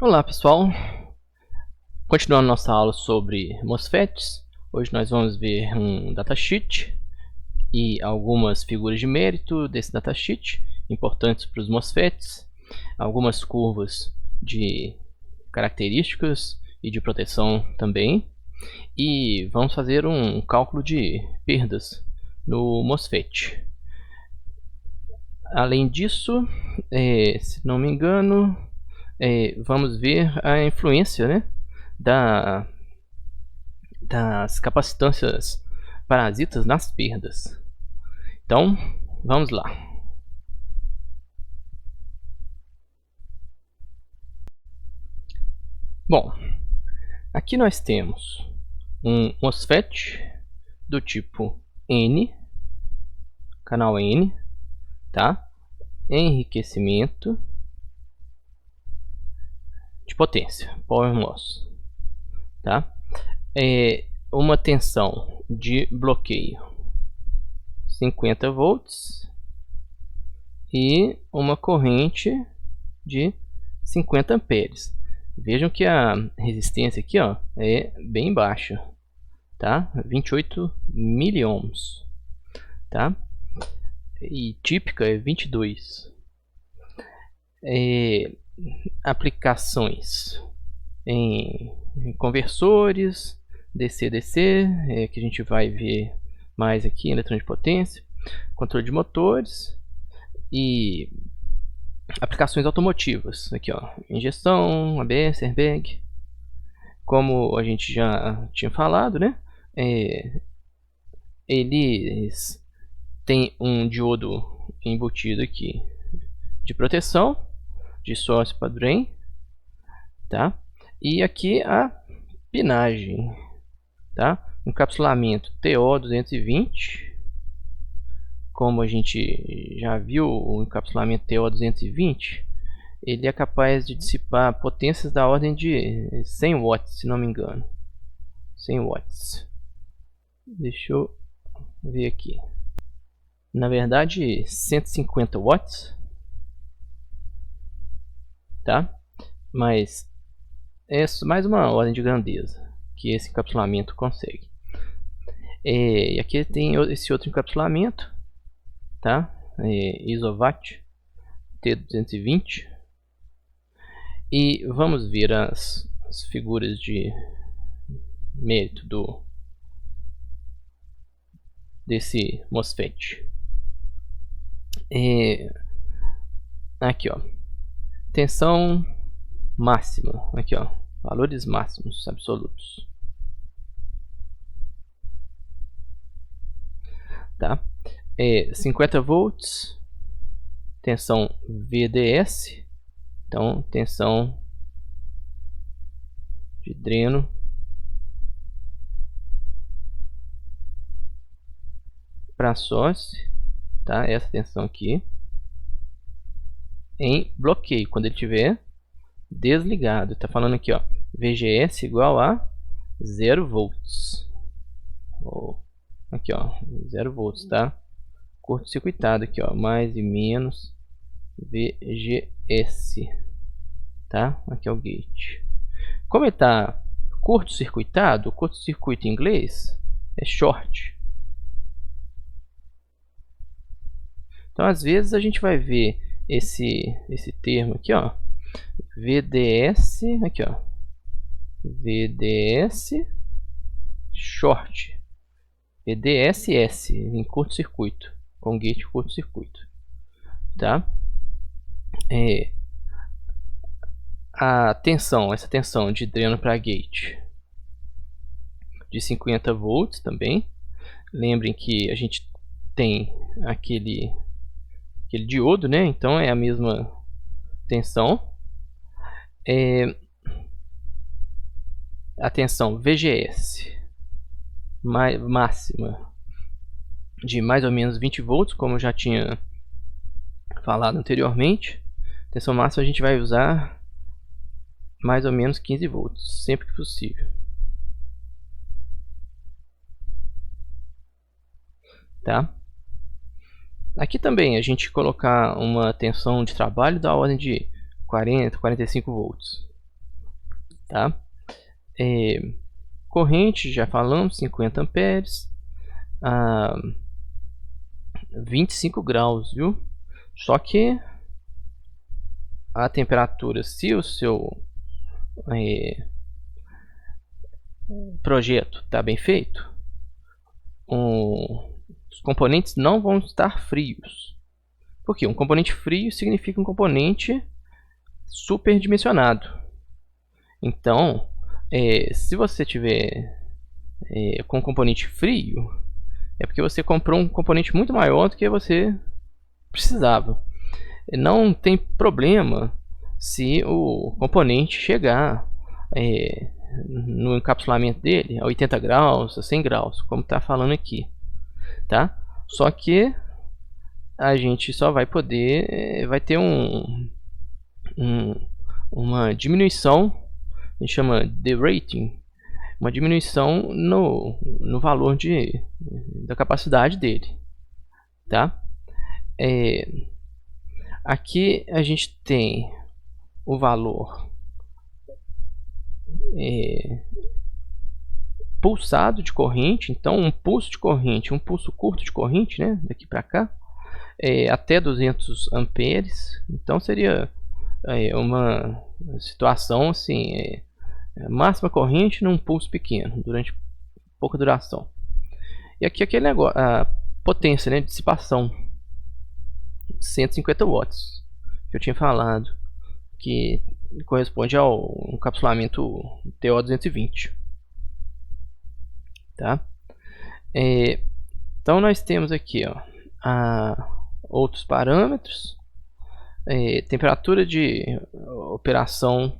Olá pessoal, continuando nossa aula sobre MOSFETs, hoje nós vamos ver um datasheet e algumas figuras de mérito desse datasheet, importantes para os MOSFETs, algumas curvas de características e de proteção também, e vamos fazer um cálculo de perdas no MOSFET. Além disso, se não me engano, vamos ver a influência, né, das capacitâncias parasitas nas perdas. Então, vamos lá. Bom, aqui nós temos um MOSFET do tipo N, canal N, tá? Enriquecimento de potência, Power MOS, tá? Uma tensão de bloqueio 50 volts e uma corrente de 50 amperes. Vejam que a resistência aqui, ó, é bem baixa, tá? 28 miliohms, tá? E típica é 22. Aplicações em conversores DC-DC, que a gente vai ver mais aqui em eletrônica de potência, controle de motores e aplicações automotivas, aqui ó, injeção, ABS, airbag. Como a gente já tinha falado, né, eles têm um diodo embutido aqui de proteção, de source para drain, tá? E aqui a pinagem, tá? Encapsulamento TO220. Como a gente já viu, o encapsulamento TO220, ele é capaz de dissipar potências da ordem de 100 watts, se não me engano. 100 watts. Deixa eu ver aqui. Na verdade, 150 watts. Tá? Mas é mais uma ordem de grandeza que esse encapsulamento consegue. E aqui tem esse outro encapsulamento, tá? Isovat T220. E vamos ver as figuras de mérito desse MOSFET. Aqui ó, tensão máxima, aqui ó, valores máximos absolutos, tá? 50 volts, tensão VDS, então tensão de dreno para source, tá? Essa tensão aqui em bloqueio, quando ele estiver desligado. Tá falando aqui ó, VGS igual a 0 volts. Aqui ó, 0 volts, tá? Curto-circuitado aqui ó, mais e menos VGS, tá? Aqui é o gate. Como ele tá curto-circuitado, curto-circuito em inglês é short. Então às vezes a gente vai ver esse termo aqui ó, VDS, aqui ó, VDS short, VDSS em curto-circuito, com gate curto-circuito, tá? A tensão, essa tensão de dreno para gate de 50 volts também. Lembrem que a gente tem aquele diodo, né? Então é a mesma tensão. A tensão VGS máxima de mais ou menos 20 volts, como eu já tinha falado anteriormente. Tensão máxima a gente vai usar mais ou menos 15 volts, sempre que possível, tá? Aqui também a gente colocar uma tensão de trabalho da ordem de 40, 45 volts, tá? Corrente, já falamos, 50 amperes, 25 graus, viu? Só que a temperatura, se o seu projeto está bem feito, os componentes não vão estar frios. Porque um componente frio significa um componente superdimensionado. Então, se você tiver com um componente frio, é porque você comprou um componente muito maior do que você precisava. Não tem problema se o componente chegar no encapsulamento dele a 80 graus, a 100 graus, como está falando aqui, tá? Só que a gente só vai poder, vai ter uma diminuição, a gente chama de rating, uma diminuição no valor da capacidade dele, tá? Aqui a gente tem o valor pulsado de corrente. Então um pulso de corrente, um pulso curto de corrente, né, daqui para cá, até 200 amperes. Então seria uma situação assim, máxima corrente num pulso pequeno, durante pouca duração. E aqui aquele negócio, a potência, né, de dissipação, 150 watts, que eu tinha falado, que corresponde ao encapsulamento TO220, tá? Então nós temos aqui, ó, outros parâmetros, temperatura de operação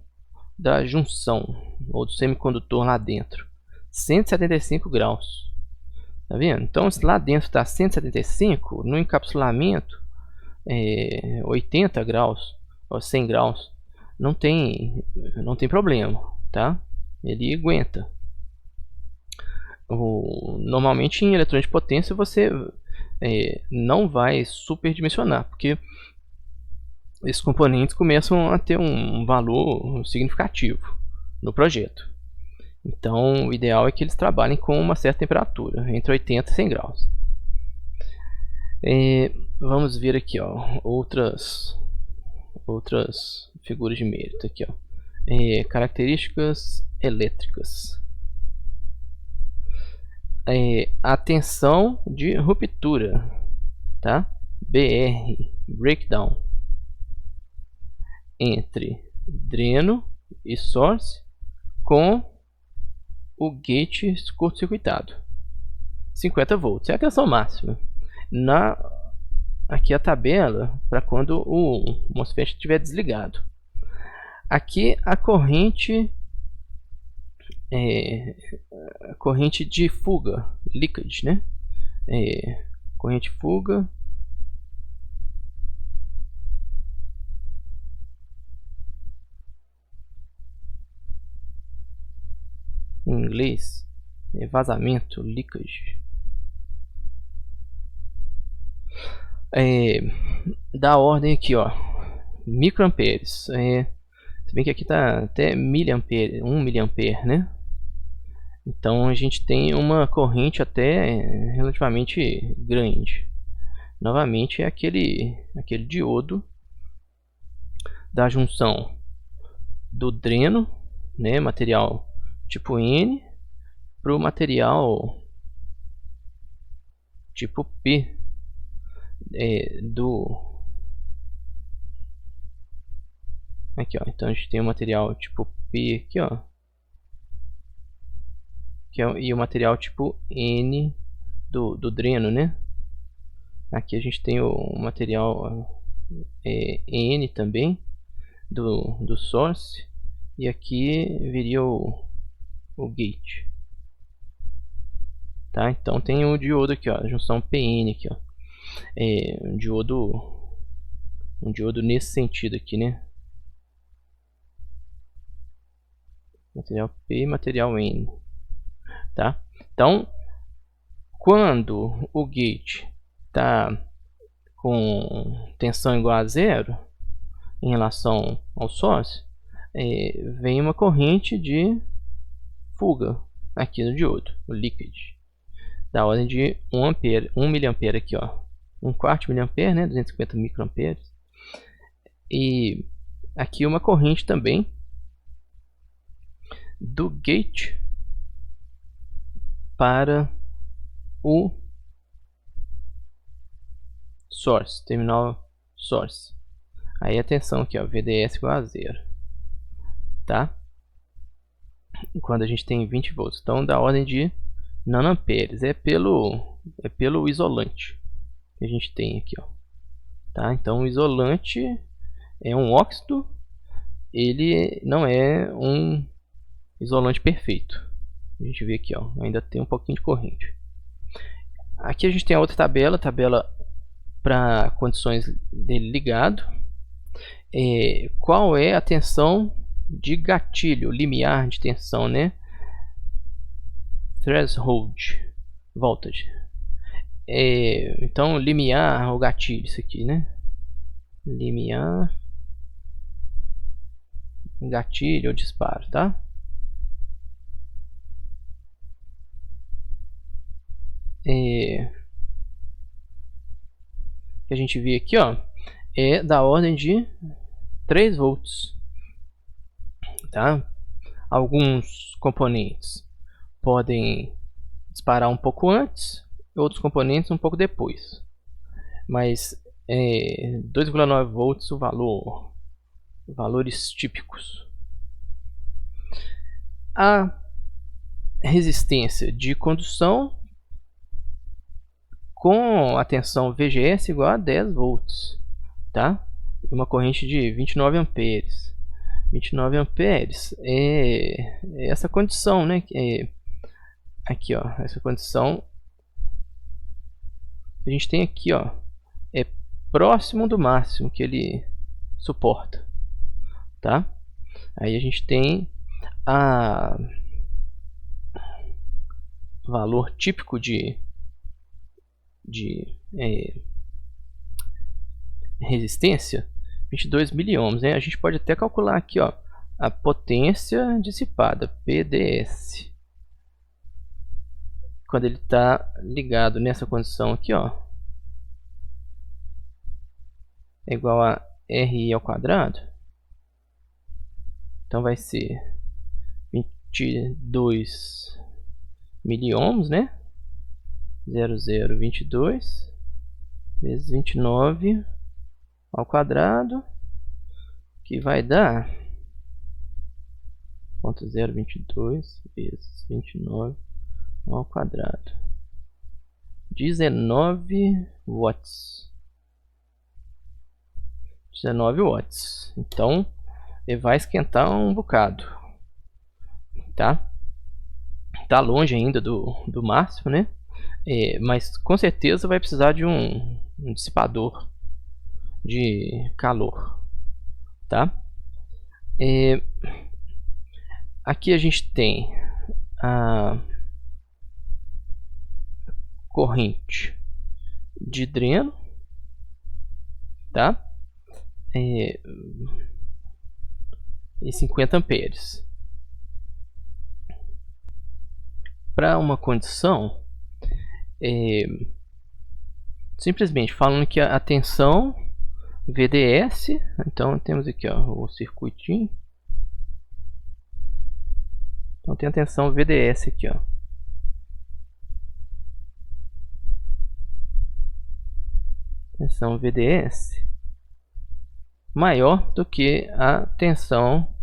da junção ou do semicondutor lá dentro, 175 graus, tá vendo? Então se lá dentro está 175, no encapsulamento 80 graus ou 100 graus, não tem problema, tá? Ele aguenta. Normalmente em eletrônica de potência você não vai superdimensionar, porque esses componentes começam a ter um valor significativo no projeto. Então o ideal é que eles trabalhem com uma certa temperatura, entre 80 e 100 graus. Vamos ver aqui, ó, outras figuras de mérito aqui, ó. Características elétricas. A tensão de ruptura, tá? BR, breakdown, entre dreno e source com o gate curto-circuitado, 50 volts, é a tensão máxima. Aqui a tabela para quando o MOSFET estiver desligado. Aqui a corrente de fuga, leakage, né? Corrente fuga, em inglês vazamento, leakage, da ordem aqui, ó, microamperes. Se bem que aqui tá até miliampere, 1 miliampere, né? Então a gente tem uma corrente até relativamente grande. Novamente é aquele diodo da junção do dreno, né, material tipo N, para o material tipo P, aqui, ó. Então a gente tem o material tipo P aqui, ó, e o material tipo N do dreno, né? Aqui a gente tem o material N também do source, e aqui viria o gate, tá? Então tem o diodo aqui, ó, a junção PN aqui, ó, um diodo nesse sentido aqui, né? Material P e material N, tá? Então quando o gate tá com tensão igual a zero em relação ao source, vem uma corrente de fuga aqui no diodo, o leakage, da ordem de 1 ampere, 1 miliampere aqui, ó, 1/4 miliampere, né, 250 microamperes. E aqui uma corrente também do gate para o source, terminal source. Aí atenção aqui, ó, VDS igual a 0, tá? Quando a gente tem 20 volts, então da ordem de nanoamperes, é pelo isolante que a gente tem aqui, ó, tá? Então o isolante é um óxido, ele não é um isolante perfeito. A gente vê aqui, ó, ainda tem um pouquinho de corrente. Aqui a gente tem a outra tabela para condições dele ligado. Qual é a tensão de gatilho, limiar de tensão, né? Threshold voltage. Então limiar ou gatilho, isso aqui, né? Limiar, gatilho ou disparo, tá? Que a gente vê aqui, ó, é da ordem de 3 volts, tá? Alguns componentes podem disparar um pouco antes, outros componentes um pouco depois, mas 2,9 volts o valores típicos. A resistência de condução com a tensão VGS igual a 10 volts, tá? E uma corrente de 29 amperes. 29 amperes é essa condição, né? Aqui, ó, essa condição a gente tem aqui, ó, é próximo do máximo que ele suporta, tá? Aí a gente tem a valor típico de resistência, 22 miliohms, né? A gente pode até calcular aqui, ó, a potência dissipada, PDS, quando ele está ligado nessa condição aqui, ó, é igual a RI ao quadrado. Então vai ser 22 miliohms, né? 0022 vezes 29 ao quadrado, que vai dar 0,022 vezes 29 ao quadrado, 19 watts. 19 watts. Então ele vai esquentar um bocado, tá? Tá longe ainda do máximo, né? Mas com certeza vai precisar de um dissipador de calor, tá? Aqui a gente tem a corrente de dreno, tá? E 50 amperes. Para uma condição, simplesmente falando que a tensão VDS, então temos aqui, ó, o circuitinho. Então tem a tensão VDS aqui, ó. Tensão VDS maior do que a tensão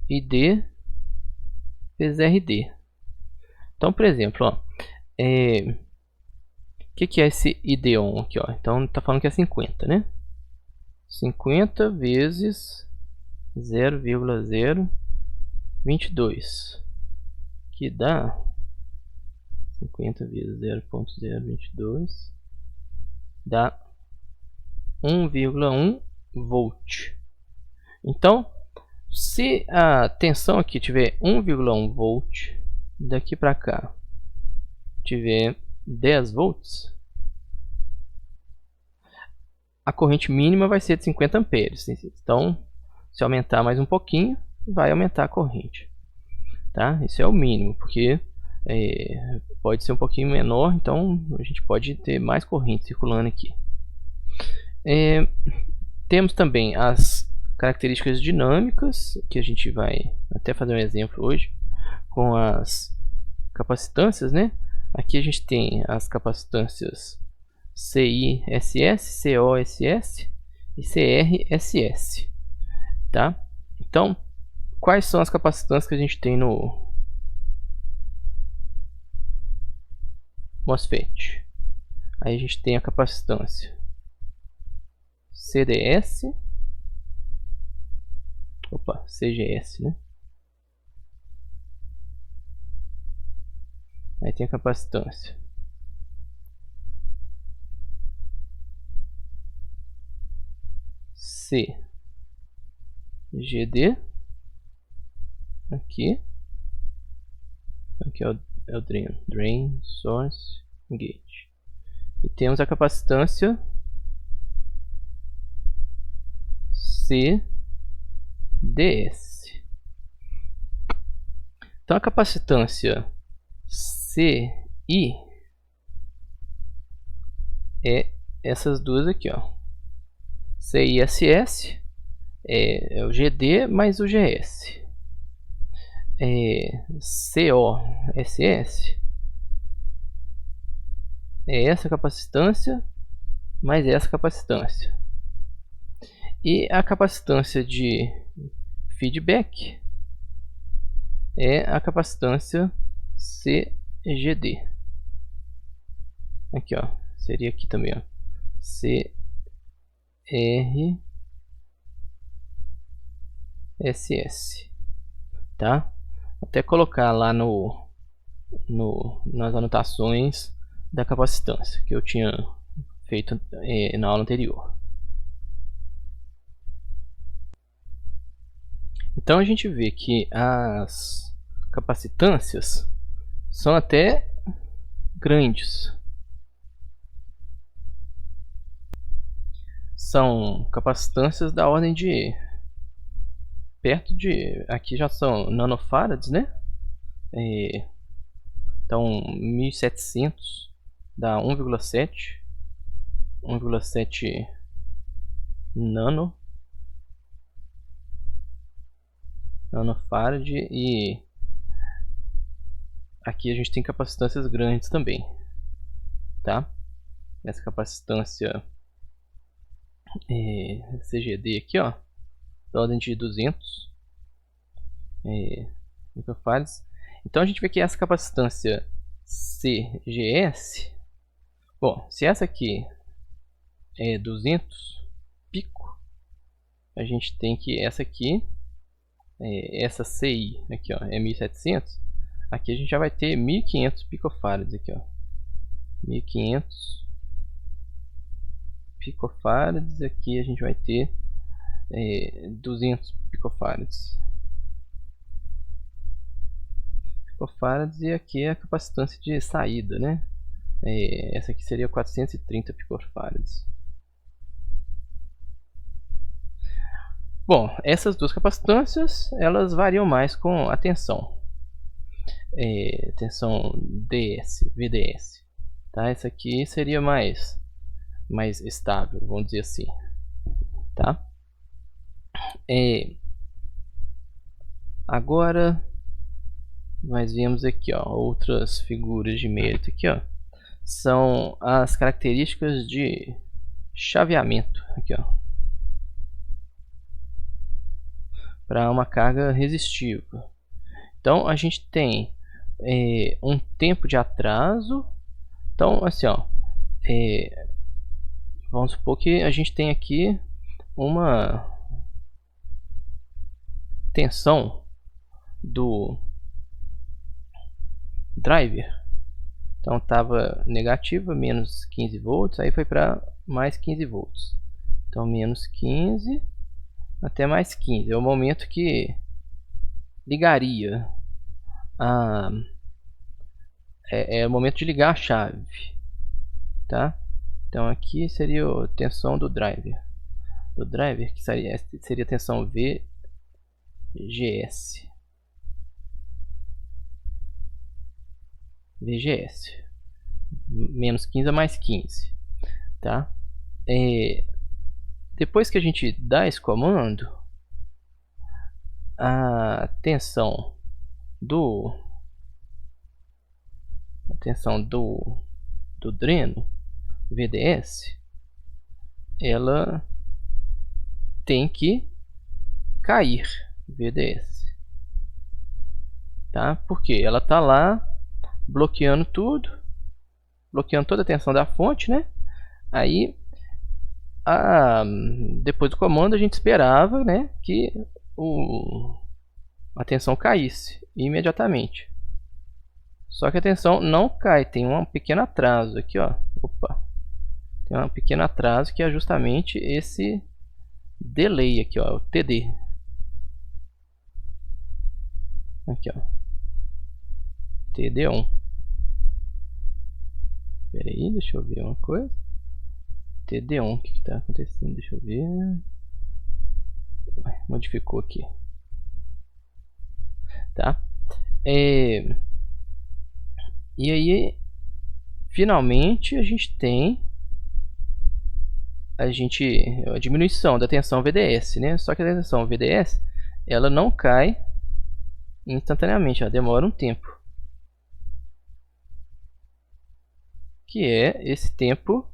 ID vezes RD. Então, por exemplo, ó, que é esse ID-on aqui, ó? Então tá falando que é 50, né? 50 vezes 0,022, que dá 50 vezes 0,022 dá 1,1 volt. Então, se a tensão aqui tiver 1,1 volt, daqui para cá tiver 10 volts, a corrente mínima vai ser de 50 amperes. Então, Se aumentar mais um pouquinho, vai aumentar a corrente, tá? Isso é o mínimo, porque pode ser um pouquinho menor, então a gente pode ter mais corrente circulando aqui. Temos também as características dinâmicas, que a gente vai até fazer um exemplo hoje, com as capacitâncias, né? Aqui a gente tem as capacitâncias CISS, COSS e CRSS, tá? Então, quais são as capacitâncias que a gente tem no MOSFET? Aí a gente tem a capacitância CDS, CGS, né? Aí tem a capacitância CGD, aqui é o drain, source, gate. E temos a capacitância CDS. Então a capacitância CI é essas duas aqui, ó. CISS é o GD mais o GS. COSS é essa capacitância mais essa capacitância. E a capacitância de feedback é a capacitância CGD. Aqui, ó, seria aqui também, ó, CRSS, tá? Até colocar lá nas anotações da capacitância que eu tinha feito na aula anterior. Então a gente vê que as capacitâncias são até grandes. São capacitâncias da ordem de perto de, aqui já são nanofarads, né? Então 1700 dá 1,7 nanofarad, e aqui a gente tem capacitâncias grandes também, tá? Essa capacitância CGD aqui, ó, da ordem de 200 microfarads. Então a gente vê que essa capacitância CGS, bom, se essa aqui é 200 pico, a gente tem que essa aqui, essa CI aqui, ó, é 1700. Aqui a gente já vai ter 1500 picofarads aqui, ó, 1500 picofarads. Aqui a gente vai ter 200 picofarads. E aqui é a capacitância de saída, né? Essa aqui seria 430 picofarads. Bom, essas duas capacitâncias, elas variam mais com a tensão. Tensão DS, VDS, tá? Essa aqui seria mais estável, vamos dizer assim, tá? Agora nós vemos aqui, ó, outras figuras de mérito aqui, ó, são as características de chaveamento aqui, ó, para uma carga resistiva. Então a gente tem um tempo de atraso. Então assim, ó, vamos supor que a gente tem aqui uma tensão do driver. Então estava negativa, menos 15 volts, aí foi para mais 15 volts. Então menos 15 até mais 15 é o momento que ligaria é o momento de ligar a chave, tá? Então aqui seria a tensão do driver. do driver, que seria a tensão VGS. Menos 15 a mais 15, tá? Depois que a gente dá esse comando, a tensão do dreno VDS, ela tem que cair VDS, tá? Porque ela tá lá bloqueando tudo, bloqueando toda a tensão da fonte, né? Aí depois do comando a gente esperava, né, que a tensão caísse imediatamente. Só que a tensão não cai, tem um pequeno atraso aqui, ó. Opa, tem um pequeno atraso que é justamente esse delay aqui, ó, o TD. Aqui, ó, TD1. Espera aí, deixa eu ver uma coisa. TD1, o que está acontecendo? Deixa eu ver. Modificou aqui, tá? E aí, finalmente, a gente tem a diminuição da tensão VDS, né? Só que a tensão VDS, ela não cai instantaneamente, ela demora um tempo, que é esse tempo.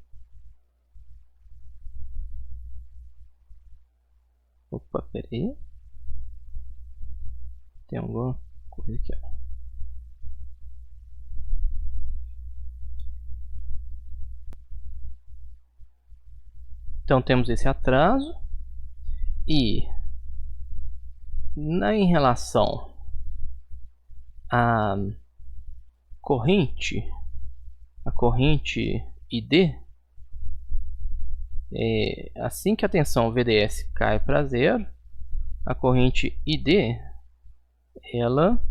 Opa, peraí. Tem alguma coisa aqui, ó. Então temos esse atraso. E em relação à corrente, ID, assim que a tensão VDS cai para zero, a corrente ID ela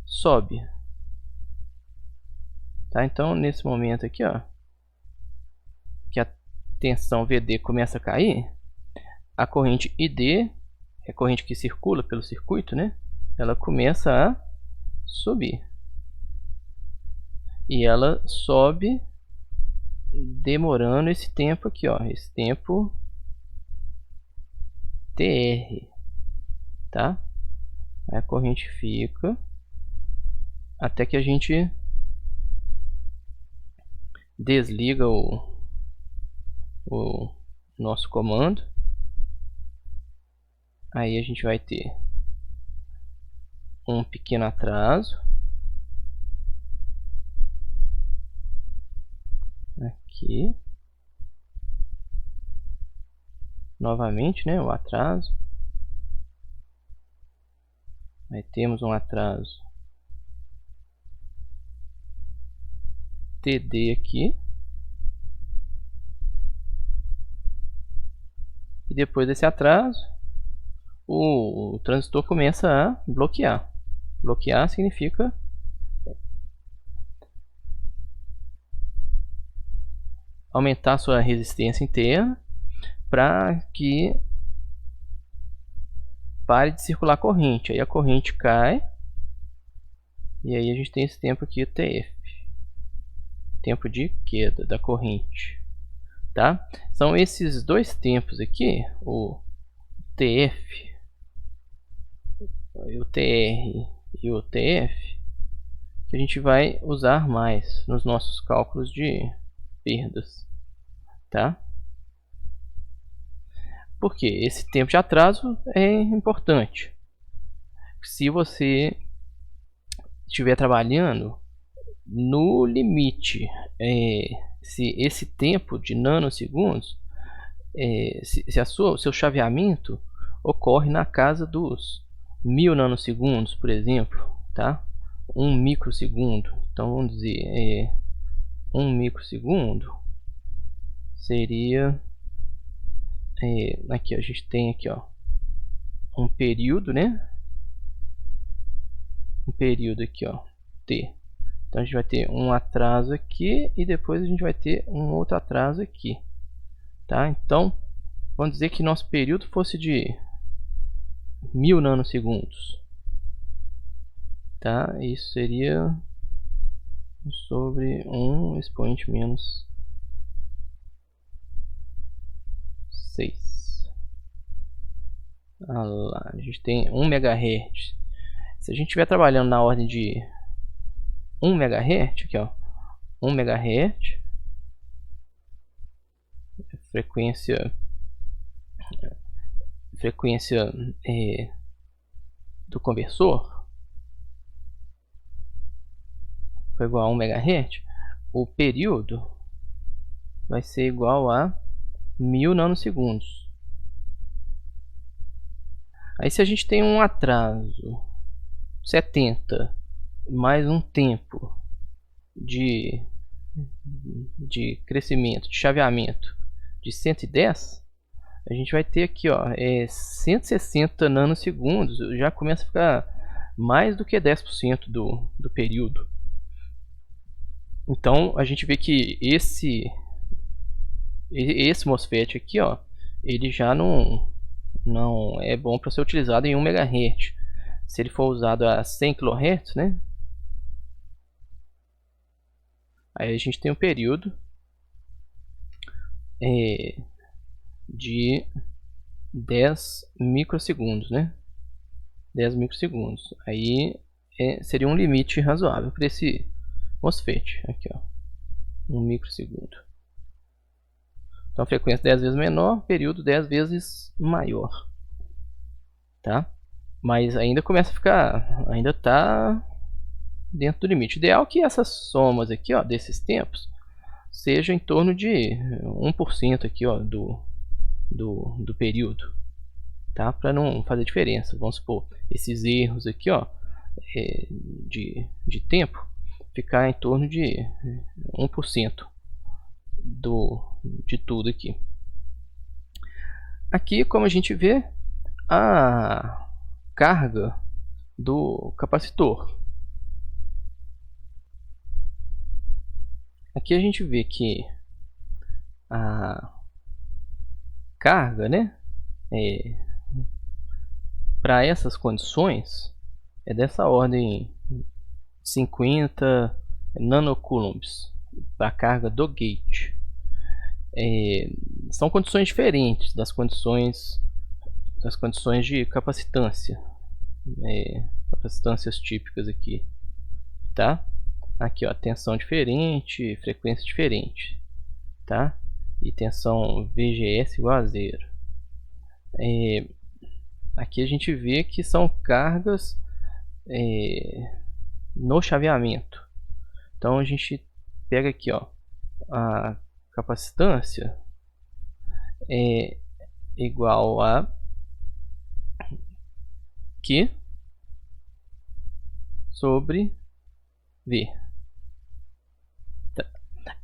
sobe, tá? Então nesse momento aqui, ó, que a tensão VD começa a cair, a corrente ID, é a corrente que circula pelo circuito, né? Ela começa a subir. E ela sobe demorando esse tempo aqui, ó, esse tempo TR, tá? Aí a corrente fica até que a gente desliga o nosso comando. Aí a gente vai ter um pequeno atraso aqui, novamente, né, o atraso. Aí temos um atraso TD aqui. E depois desse atraso, o transistor começa a bloquear. Bloquear significa aumentar sua resistência interna para que pare de circular corrente. Aí a corrente cai. E aí a gente tem esse tempo aqui, TF. Tempo de queda da corrente. Tá? São esses dois tempos aqui, o TF, o TR e o TF, que a gente vai usar mais nos nossos cálculos de perdas, tá? Porque esse tempo de atraso é importante. Se você estiver trabalhando no limite, se esse tempo de nanosegundos, se o seu chaveamento ocorre na casa dos 1000 nanosegundos, por exemplo, tá? 1 microsegundo. Então vamos dizer, 1 microsegundo seria, aqui a gente tem aqui, ó, um período, né? Um período aqui, ó, T. Então a gente vai ter um atraso aqui e depois a gente vai ter um outro atraso aqui, tá? Então, vamos dizer que nosso período fosse de 1000 nanosegundos, tá? Isso seria sobre 1 expoente menos 6. Ah lá, a gente tem 1 MHz. Se a gente estiver trabalhando na ordem de 1 MHz, aqui ó, 1 MHz, frequência do conversor foi igual a 1 MHz, o período vai ser igual a 1000 nanosegundos. Aí se a gente tem um atraso 70 mais um tempo de crescimento, de chaveamento de 110, a gente vai ter aqui ó, 160 nanosegundos, já começa a ficar mais do que 10% do período. Então a gente vê que esse MOSFET aqui ó, ele já não é bom para ser utilizado em 1 MHz. Se ele for usado a 100 kHz, né? Aí a gente tem um período de 10 microsegundos, né? 10 microsegundos. Aí seria um limite razoável para esse MOSFET. Aqui, ó, 1 microsegundo. Então, frequência 10 vezes menor, período 10 vezes maior, tá? Mas ainda começa a ficar, ainda está dentro do limite. Ideal que essas somas aqui, ó, desses tempos, seja em torno de 1% aqui, ó, do período, tá? Para não fazer diferença. Vamos supor, esses erros aqui, ó, de tempo, ficar em torno de 1% de tudo aqui. Aqui, como a gente vê, a carga do capacitor. Aqui a gente vê que a carga, né, para essas condições é dessa ordem 50 nanocoulombs para a carga do gate. São condições diferentes das condições de capacitância, capacitâncias típicas aqui, tá? Aqui ó, tensão diferente, frequência diferente, tá? E tensão VGS igual a 0. Aqui a gente vê que são cargas no chaveamento. Então a gente pega aqui ó, a capacitância é igual a Q sobre V.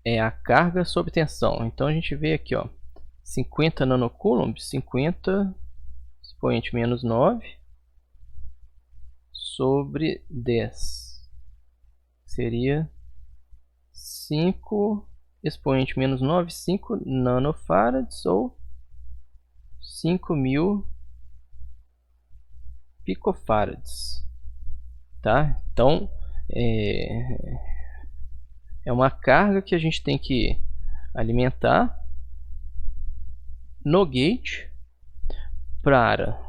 É a carga sob tensão. Então a gente vê aqui ó, 50 nanocoulombs, 50 expoente menos 9 sobre 10 seria 5 expoente menos 9, 5 nanofarads ou 5.000 picofarads, tá? Então é uma carga que a gente tem que alimentar no gate para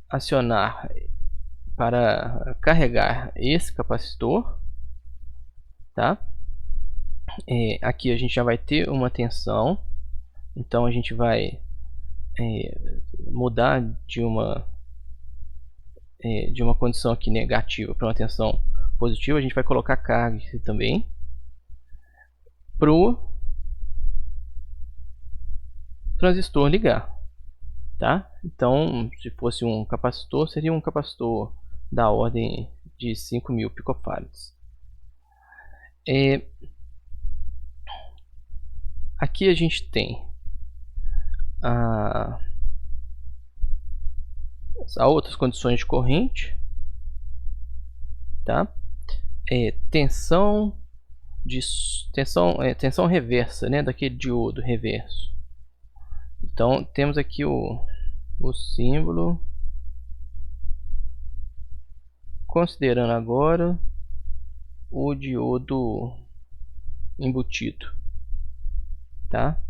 acionar, para carregar esse capacitor, tá? Aqui a gente já vai ter uma tensão, então a gente vai mudar de uma condição aqui negativa para uma tensão positiva. A gente vai colocar carga aqui também para o transistor ligar, tá? Então, se fosse um capacitor, seria um capacitor da ordem de 5.000 picofarads. Aqui a gente tem as outras condições de corrente, tá? Tensão de tensão reversa, né, daquele diodo reverso. Então temos aqui o símbolo, considerando agora o diodo embutido, tá?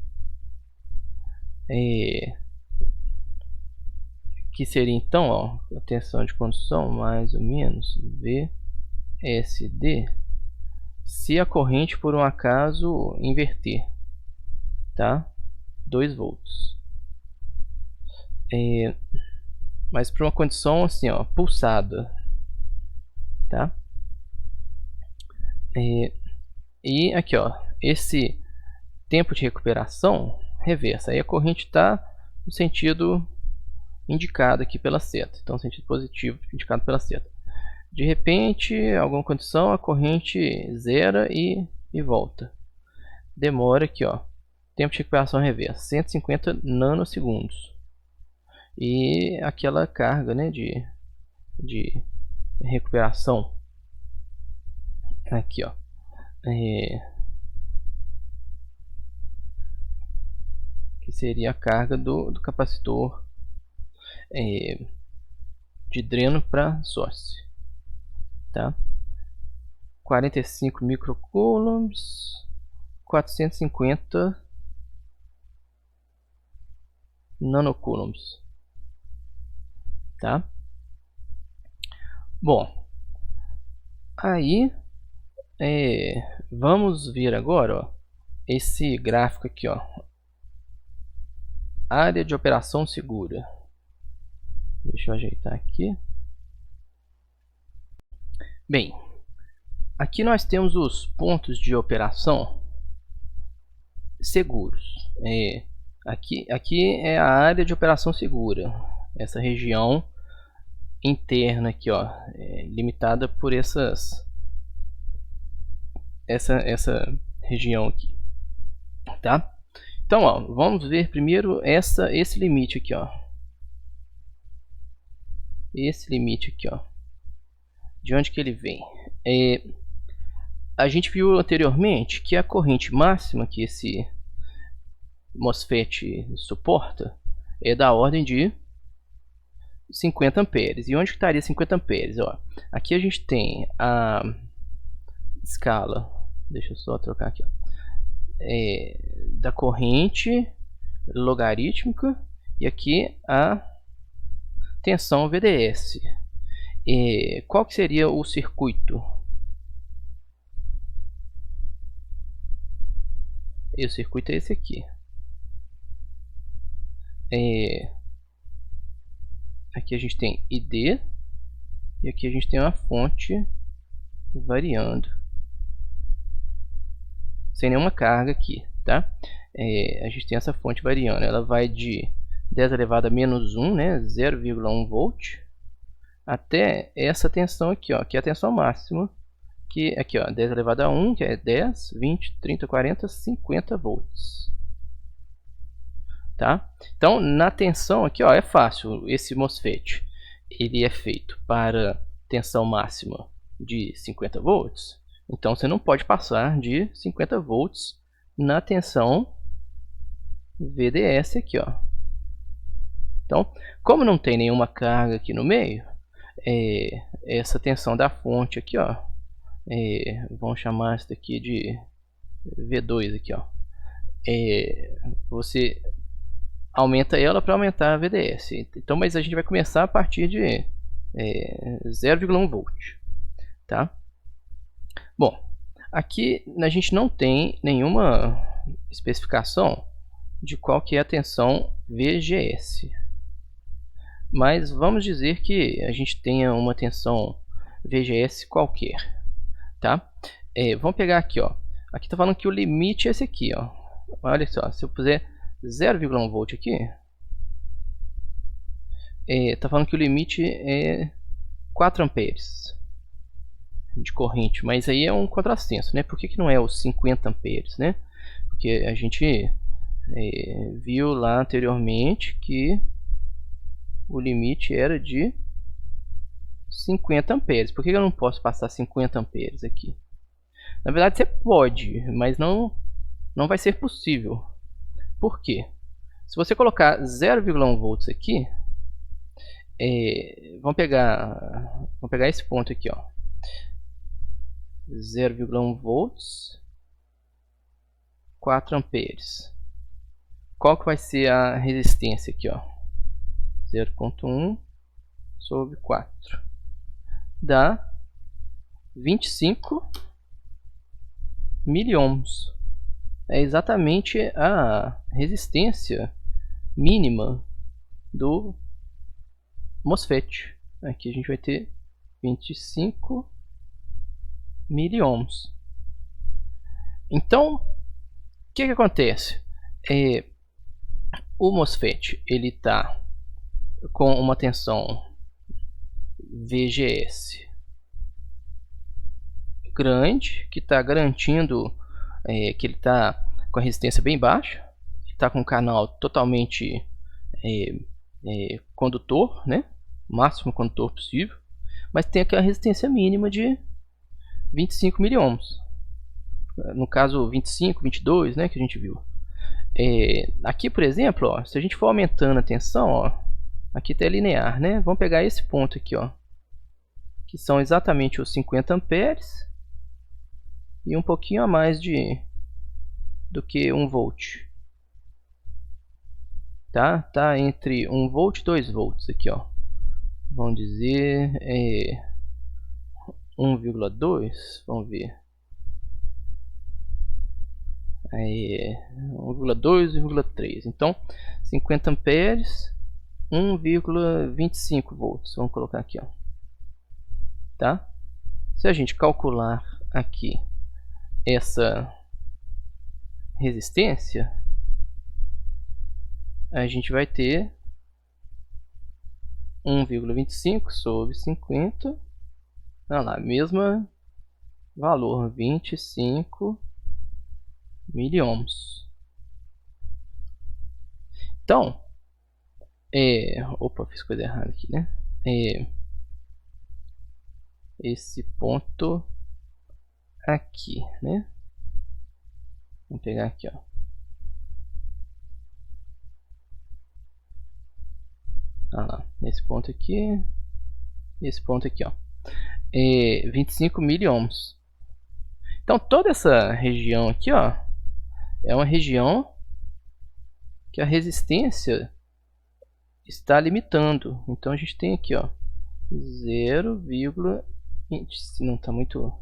Que seria então, ó, a tensão de condução mais ou menos VSD, se a corrente por um acaso inverter, tá? 2 volts. Mas para uma condição assim, ó, pulsada, tá? E aqui, ó, esse tempo de recuperação reversa, aí a corrente está no sentido indicado aqui pela seta, então sentido positivo indicado pela seta. De repente, alguma condição, a corrente zera e volta. Demora aqui, ó, tempo de recuperação reversa, 150 nanosegundos. E aquela carga, né, de recuperação aqui, ó, que seria a carga do capacitor de dreno para source, tá? 45 microcoulombs, 450 nanocoulombs, tá? Bom, aí vamos ver agora, ó, esse gráfico aqui, ó, área de operação segura. Deixa eu ajeitar aqui. Bem, aqui nós temos os pontos de operação seguros. Aqui é a área de operação segura. Essa região interna aqui, ó, limitada por essa região aqui, tá? Então, ó, vamos ver primeiro esse limite aqui, ó. Esse limite aqui, ó. De onde que ele vem? A gente viu anteriormente que a corrente máxima que esse MOSFET suporta é da ordem de 50 amperes. E onde que estaria 50 amperes? Ó, aqui a gente tem a escala, deixa eu só trocar aqui, ó, da corrente logarítmica, e aqui a tensão VDS. Qual que seria o circuito? E o circuito é esse aqui. Aqui a gente tem ID e aqui a gente tem uma fonte variando sem nenhuma carga aqui, tá? A gente tem essa fonte variando, ela vai de 10 elevado a menos 1, né, 0,1 volt, até essa tensão aqui, ó, que é a tensão máxima, que aqui, ó, 10 elevado a 1, que é 10, 20, 30, 40, 50 volts. Tá? Então, na tensão aqui, ó, é fácil. Esse MOSFET ele é feito para tensão máxima de 50 volts. Então, você não pode passar de 50 volts na tensão VDS aqui, ó. Então, como não tem nenhuma carga aqui no meio, essa tensão da fonte aqui, ó, vamos chamar isso daqui de V2 aqui, ó. Você aumenta ela para aumentar a VDS. Então, mas a gente vai começar a partir de 0,1 volt, tá? Bom, aqui a gente não tem nenhuma especificação de qual que é a tensão VGS, mas vamos dizer que a gente tenha uma tensão VGS qualquer, tá? Vamos pegar aqui, ó. Aqui tá falando que o limite é esse aqui, ó. Olha só, se eu puser 0,1 volt aqui, tá falando que o limite é 4 amperes de corrente, mas aí é um contrassenso, né? Por que não é os 50 amperes, né? Porque a gente viu lá anteriormente que o limite era de 50 amperes. Por que eu não posso passar 50 amperes aqui? Na verdade você pode, mas não vai ser possível. Por quê? Se você colocar 0,1 volts aqui, vamos pegar esse ponto aqui, ó. 0,1 volts, 4 amperes. Qual que vai ser a resistência aqui, ó? 0,1 sobre 4 dá 25 miliohms. É exatamente a resistência mínima do MOSFET. Aqui a gente vai ter 25 miliohms. Então, o que acontece? O MOSFET ele está com uma tensão VGS grande, que está garantindo que ele está com a resistência bem baixa, está com o canal totalmente condutor, né? Máximo condutor possível, mas tem aquela resistência mínima de 25 miliohms. No caso 25, 22, né, que a gente viu. Aqui, por exemplo, ó, se a gente for aumentando a tensão, ó, aqui está linear, né? Vamos pegar esse ponto aqui, ó, que são exatamente os 50 amperes e um pouquinho a mais do que 1 volt. Tá entre 1 volt e 2 volts aqui, ó. Vamos dizer 1,2, vamos ver. 1,2 e 1,3. Então 50 amperes, 1,25 volts. Vamos colocar aqui, ó. Tá? Se a gente calcular aqui essa resistência, a gente vai ter 1,25 sobre 50. Olha lá, mesmo valor, 25 miliohms. Então, opa, fiz coisa errada aqui, né? Esse ponto aqui, né? Vamos pegar aqui, ó. Olha lá, esse ponto aqui, esse ponto aqui, ó. 25 miliohms. Então toda essa região aqui, ó, é uma região que a resistência está limitando. Então a gente tem aqui, ó, 0,20. Se não está muito.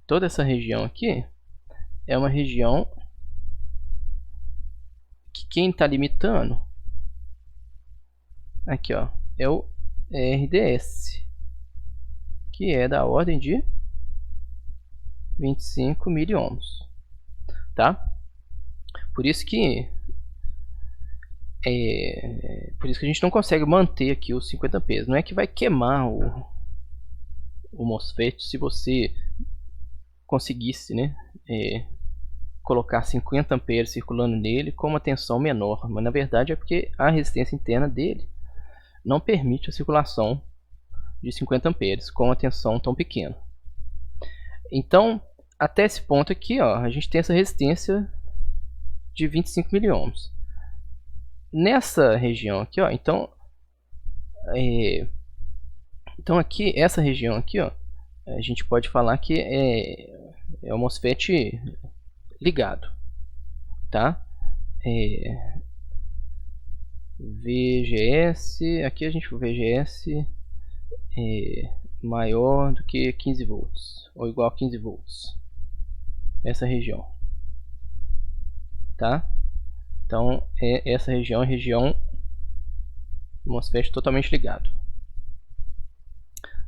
Toda essa região aqui é uma região que quem está limitando aqui, ó, é o RDS, que é da ordem de 25 miliohms, tá? Por isso que a gente não consegue manter aqui os 50 amperes. Não é que vai queimar o MOSFET se você conseguisse, né, colocar 50 amperes circulando nele com uma tensão menor, mas na verdade é porque a resistência interna dele não permite a circulação de 50 amperes com uma tensão tão pequena. Então, até esse ponto aqui, ó, a gente tem essa resistência de 25 miliohms. Nessa região aqui, ó, então aqui, essa região aqui, ó, a gente pode falar que é o MOSFET ligado, tá? VGS, aqui a gente o VGS maior do que 15 volts ou igual a 15 volts, essa região, tá? Então essa região é a região MOSFET totalmente ligado,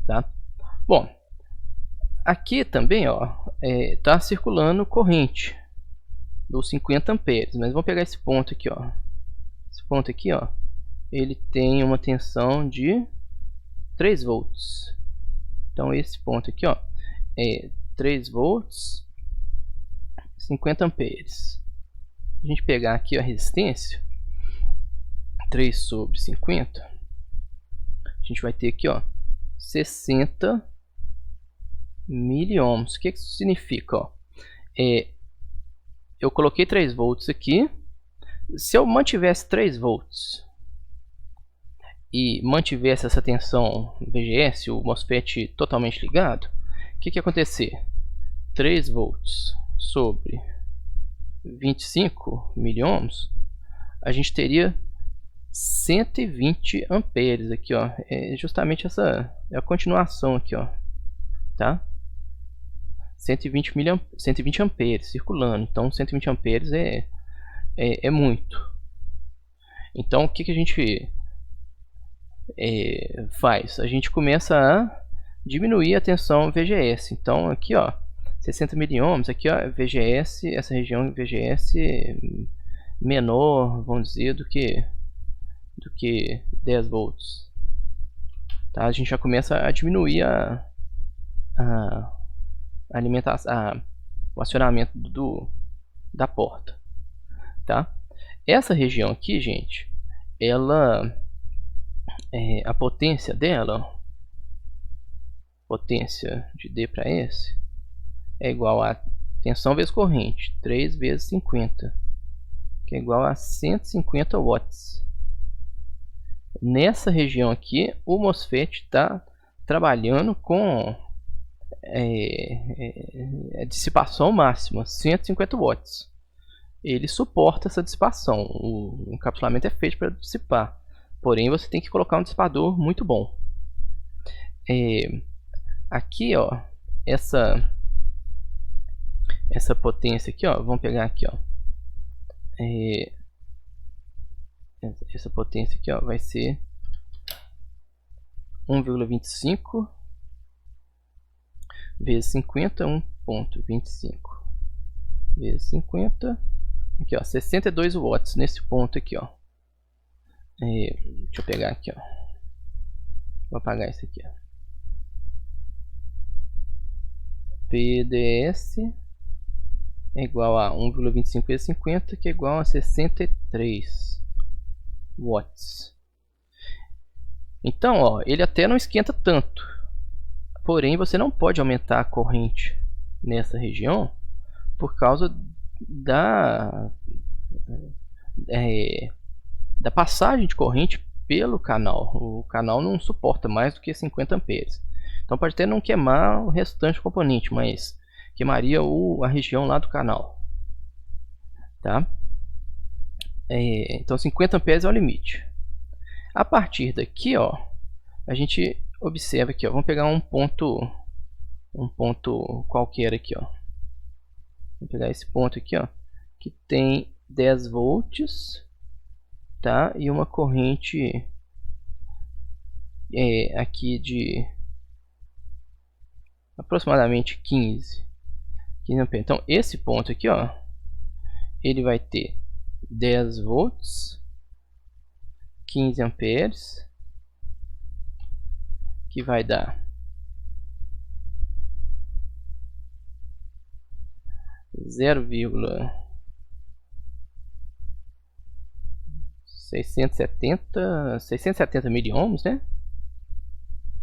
tá? Bom, aqui também, ó, tá circulando corrente dos 50 amperes, mas vamos pegar esse ponto aqui, ó. Esse ponto aqui, ó, ele tem uma tensão de 3 volts. Então esse ponto aqui, ó, é 3 volts, 50 amperes. A gente pegar aqui a resistência, 3 sobre 50, a gente vai ter aqui, ó, 60 miliohms. O que isso significa? Ó? Eu coloquei 3 volts aqui. Se eu mantivesse 3 volts e mantivesse essa tensão VGS, o MOSFET totalmente ligado, o que ia acontecer? 3 volts sobre 25 miliohms, a gente teria 120 amperes aqui, ó. É justamente essa é a continuação aqui, ó, tá? 120 amperes circulando. Então 120 amperes é muito. Então o que a gente faz? A gente começa a diminuir a tensão VGS. Então aqui, ó, 60 miliohms, aqui, ó, VGS, essa região VGS menor, vamos dizer, do que 10 volts. Tá? A gente já começa a diminuir a alimentação, o acionamento da porta. Tá? Essa região aqui, gente, ela a potência dela, potência de D para S, é igual a tensão vezes corrente, 3 vezes 50, que é igual a 150 watts. Nessa região aqui, o MOSFET está trabalhando com dissipação máxima, 150 watts. Ele suporta essa dissipação. O encapsulamento é feito para dissipar. Porém, você tem que colocar um dissipador muito bom. Aqui, ó, essa potência aqui, ó, vamos pegar aqui, ó. Essa potência aqui, ó, vai ser 1,25 vezes 50, 1,25 vezes 50, aqui, ó, 62 watts nesse ponto aqui, ó. Deixa eu pegar aqui, ó. Vou apagar isso aqui, ó. PDS é igual a 1,25 vezes 50, que é igual a 63 watts. Então, ó, ele até não esquenta tanto. Porém, você não pode aumentar a corrente nessa região por causa da passagem de corrente pelo canal. O canal não suporta mais do que 50 amperes. Então pode até não queimar o restante do componente, mas queimaria a região lá do canal. Tá? Então 50 amperes é o limite. A partir daqui, ó, a gente observa aqui, ó, vamos pegar um ponto qualquer aqui, ó. Vou pegar esse ponto aqui, ó, que tem 10 volts, tá? E uma corrente aqui de aproximadamente 15 amperes. Então esse ponto aqui, ó, ele vai ter 10 volts, 15 amperes, que vai dar 670 miliohms, né?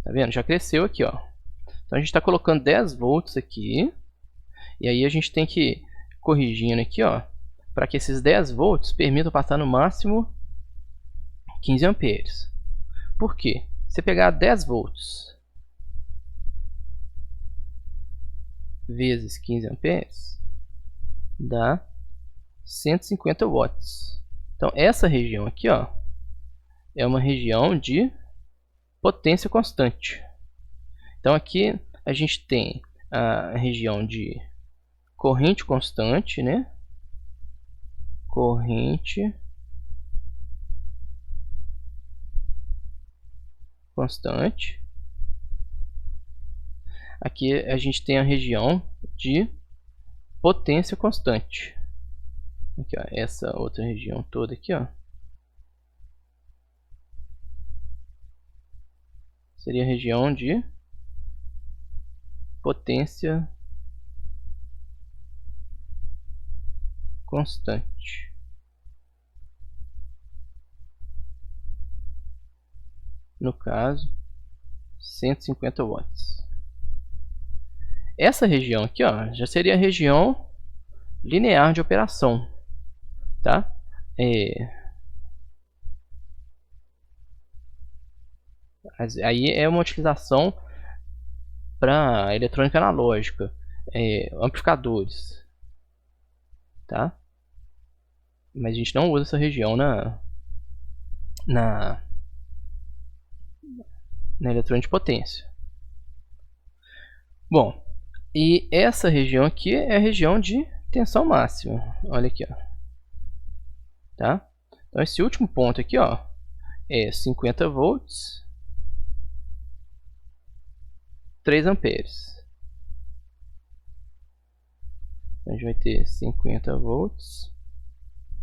Tá vendo? Já cresceu aqui, ó. Então a gente está colocando 10 volts aqui. E aí a gente tem que ir corrigindo aqui, ó, para que esses 10 volts permitam passar no máximo 15 amperes. Por quê? Se você pegar 10 volts vezes 15 amperes, dá 150 watts. Então essa região aqui, ó, é uma região de potência constante. Então aqui a gente tem a região de corrente constante, né? Corrente constante. Aqui a gente tem a região de potência constante. Aqui, ó, essa outra região toda aqui, ó, seria a região de potência constante. No caso, 150 watts. essa região aqui, ó, já seria a região linear de operação, tá? Aí é uma utilização para eletrônica analógica, amplificadores, tá? Mas a gente não usa essa região na eletrônica de potência. Bom, e essa região aqui é a região de tensão máxima. Olha aqui, ó. Tá? Então esse último ponto aqui, ó, é 50 volts, 3 amperes. Então a gente vai ter 50 volts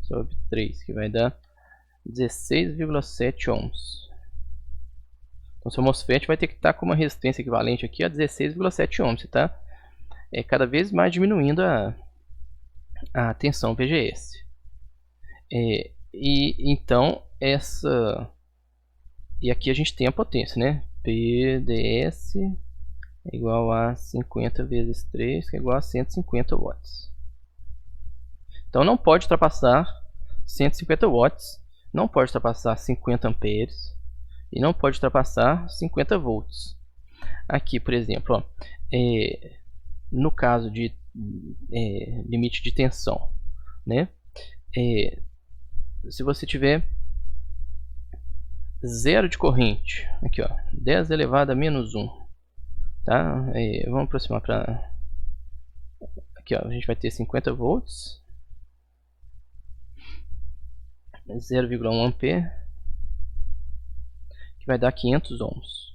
sobre 3, que vai dar 16,7 ohms. Então seu MOSFET vai ter que estar com uma resistência equivalente aqui a 16,7 ohms. Você está cada vez mais diminuindo a tensão VGS. E então e aqui a gente tem a potência, né? PDS é igual a 50 vezes 3, que é igual a 150 watts. Então não pode ultrapassar 150 watts, não pode ultrapassar 50 amperes e não pode ultrapassar 50 volts. Aqui, por exemplo, ó, no caso de limite de tensão, né? Se você tiver 0 de corrente, aqui ó, 10 elevado a menos 1, tá? Vamos aproximar para aqui, ó, a gente vai ter 50 volts, 0,1 ampere, que vai dar 500 ohms.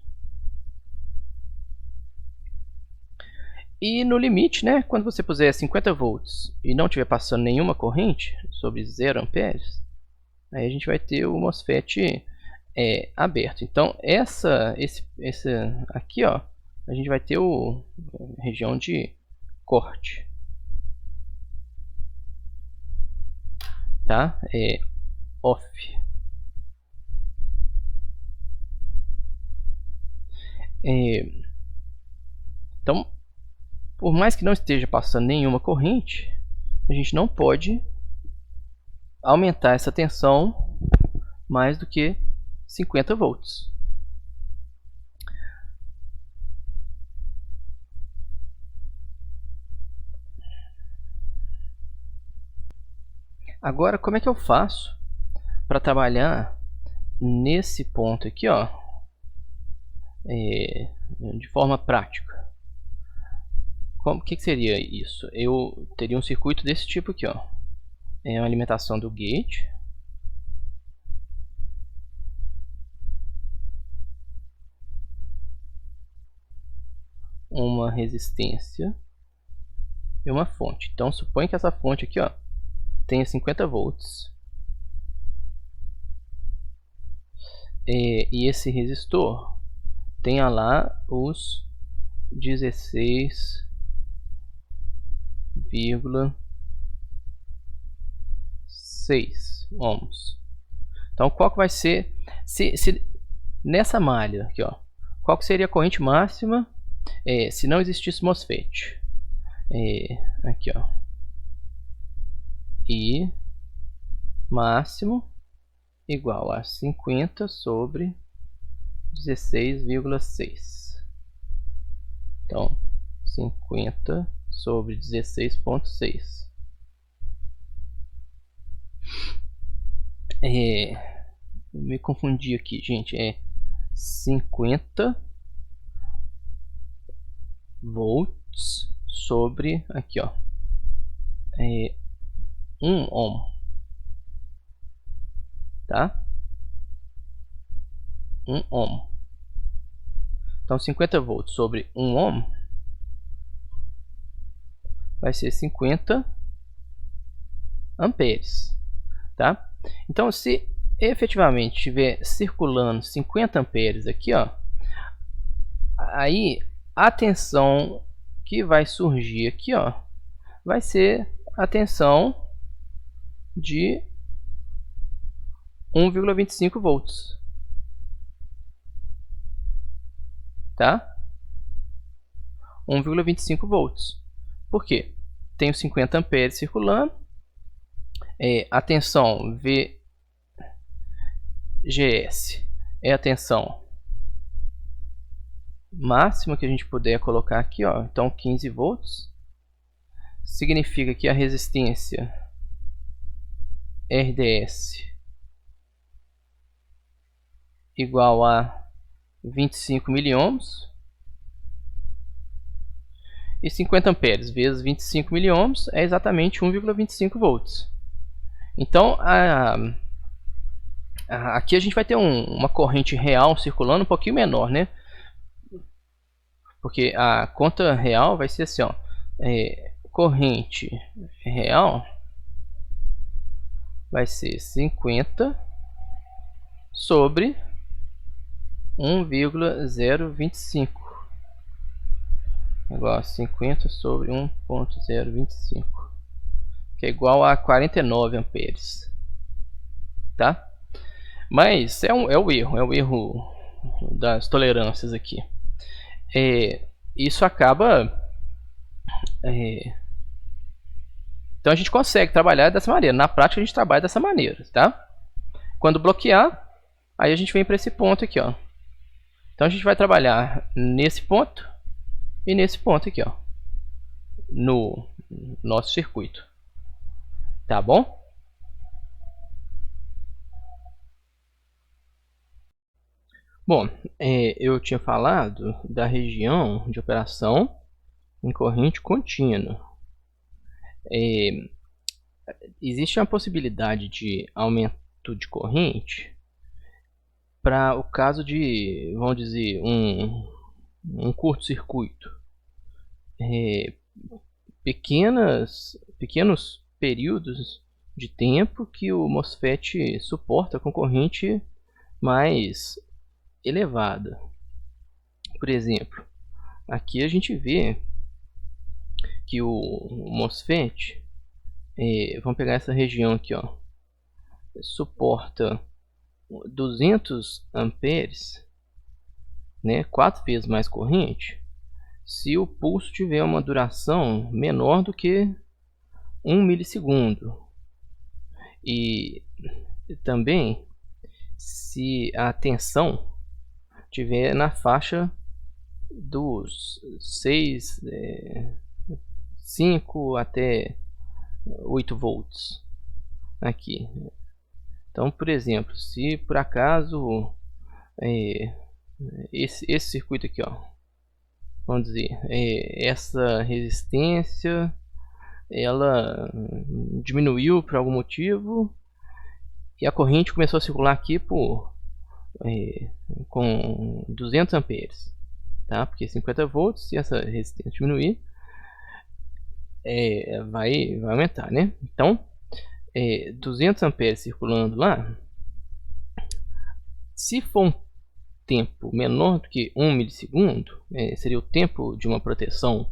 E no limite, né, quando você puser 50 volts e não estiver passando nenhuma corrente sobre 0 amperes, aí a gente vai ter o MOSFET aberto. Então esse aqui, ó, a gente vai ter a região de corte, tá? Off. Então, por mais que não esteja passando nenhuma corrente, a gente não pode aumentar essa tensão mais do que 50 volts. Agora, como é que eu faço para trabalhar nesse ponto aqui, ó, de forma prática? O que seria isso? Eu teria um circuito desse tipo aqui, ó. É uma alimentação do gate. Uma resistência e uma fonte. Então suponha que essa fonte aqui, ó, tenha 50 volts. E esse resistor tenha lá os 16,6 ohms. Então qual que vai ser, se nessa malha aqui, ó, qual que seria a corrente máxima se não existisse MOSFET? Aqui, ó, I máximo igual a 50 sobre 16,6. Então 50 sobre 16,6. Me confundi aqui, gente. 50 volts sobre aqui, ó, 1 ohm, tá? 1 ohm. Então 50 volts sobre 1 ohm vai ser 50 amperes, tá? Então se efetivamente estiver circulando 50 amperes aqui, ó, aí a tensão que vai surgir aqui, ó, vai ser a tensão de 1,25 volts, tá? 1,25 volts. Por quê? Tenho 50 amperes circulando. A tensão VGS é a tensão máxima que a gente puder colocar aqui, ó. Então 15 volts. Significa que a resistência RDS igual a 25 miliohms. E 50 amperes vezes 25 miliohms é exatamente 1,25 volts. Então, aqui a gente vai ter uma corrente real circulando um pouquinho menor, né? Porque a conta real vai ser assim, ó, corrente real vai ser 50 sobre 1,025 igual a 50 sobre 1,025, que é igual a 49 amperes, tá? Mas é o erro das tolerâncias aqui. Isso acaba... então a gente consegue trabalhar dessa maneira. Na prática a gente trabalha dessa maneira, tá? Quando bloquear, aí a gente vem para esse ponto aqui, ó. Então a gente vai trabalhar nesse ponto e nesse ponto aqui, ó, no nosso circuito, tá bom? Bom, eu tinha falado da região de operação em corrente contínua. Existe uma possibilidade de aumento de corrente para o caso de, vamos dizer, um curto-circuito. Pequenos períodos de tempo que o MOSFET suporta com corrente mais elevada. Por exemplo, aqui a gente vê que o MOSFET, vamos pegar essa região aqui, ó, suporta 200 amperes, né, 4 vezes mais corrente, se o pulso tiver uma duração menor do que 1 milissegundo. E também se a tensão tiver na faixa dos 5 até 8 volts aqui. Então, por exemplo, se por acaso esse circuito aqui, ó, vamos dizer, essa resistência ela diminuiu por algum motivo e a corrente começou a circular aqui com 200 amperes, tá? Porque 50 volts, se essa resistência diminuir, vai aumentar, né? Então, 200 amperes circulando lá, se for um tempo menor do que 1 milissegundo, seria o tempo de uma proteção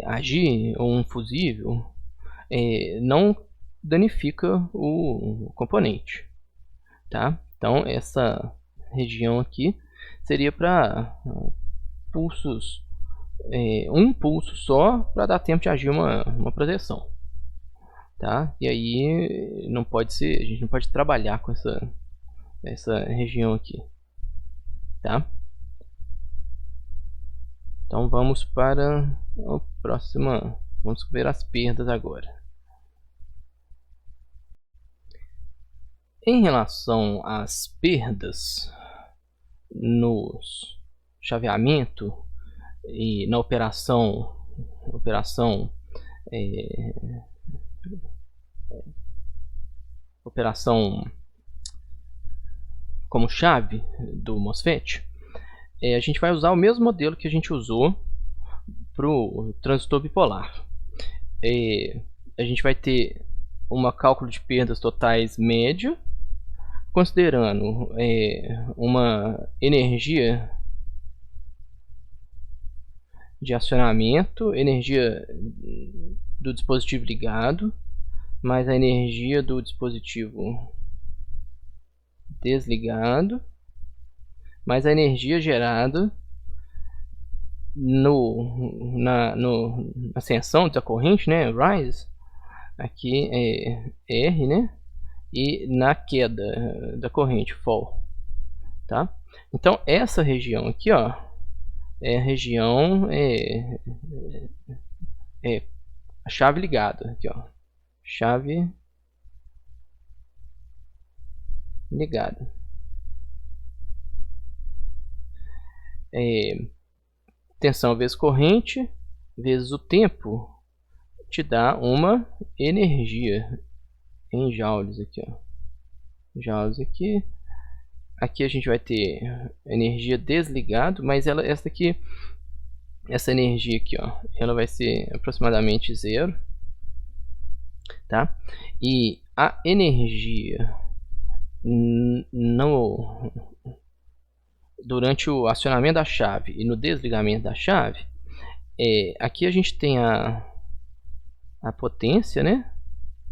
agir, ou um fusível, não danifica o componente, tá? Então essa região aqui seria para pulsos, um pulso só para dar tempo de agir uma proteção, tá? E aí não pode ser, a gente não pode trabalhar com essa região aqui, tá? Então vamos para a próxima, vamos ver as perdas agora. Em relação às perdas no chaveamento e na operação como chave do MOSFET, a gente vai usar o mesmo modelo que a gente usou para o transistor bipolar. A gente vai ter um cálculo de perdas totais médio, considerando uma energia de acionamento, energia do dispositivo ligado, mais a energia do dispositivo desligado, mais a energia gerada na ascensão da corrente, né, rise, aqui é R, né, e na queda da corrente, fall, tá? Então essa região aqui, ó, é a região a chave ligada, aqui, ó, chave ligada. Tensão vezes corrente vezes o tempo te dá uma energia em joules aqui, ó. Joules aqui. Aqui a gente vai ter energia desligado, mas essa energia aqui, ó, ela vai ser aproximadamente 0, tá? E a energia durante o acionamento da chave e no desligamento da chave, aqui a gente tem a potência, né,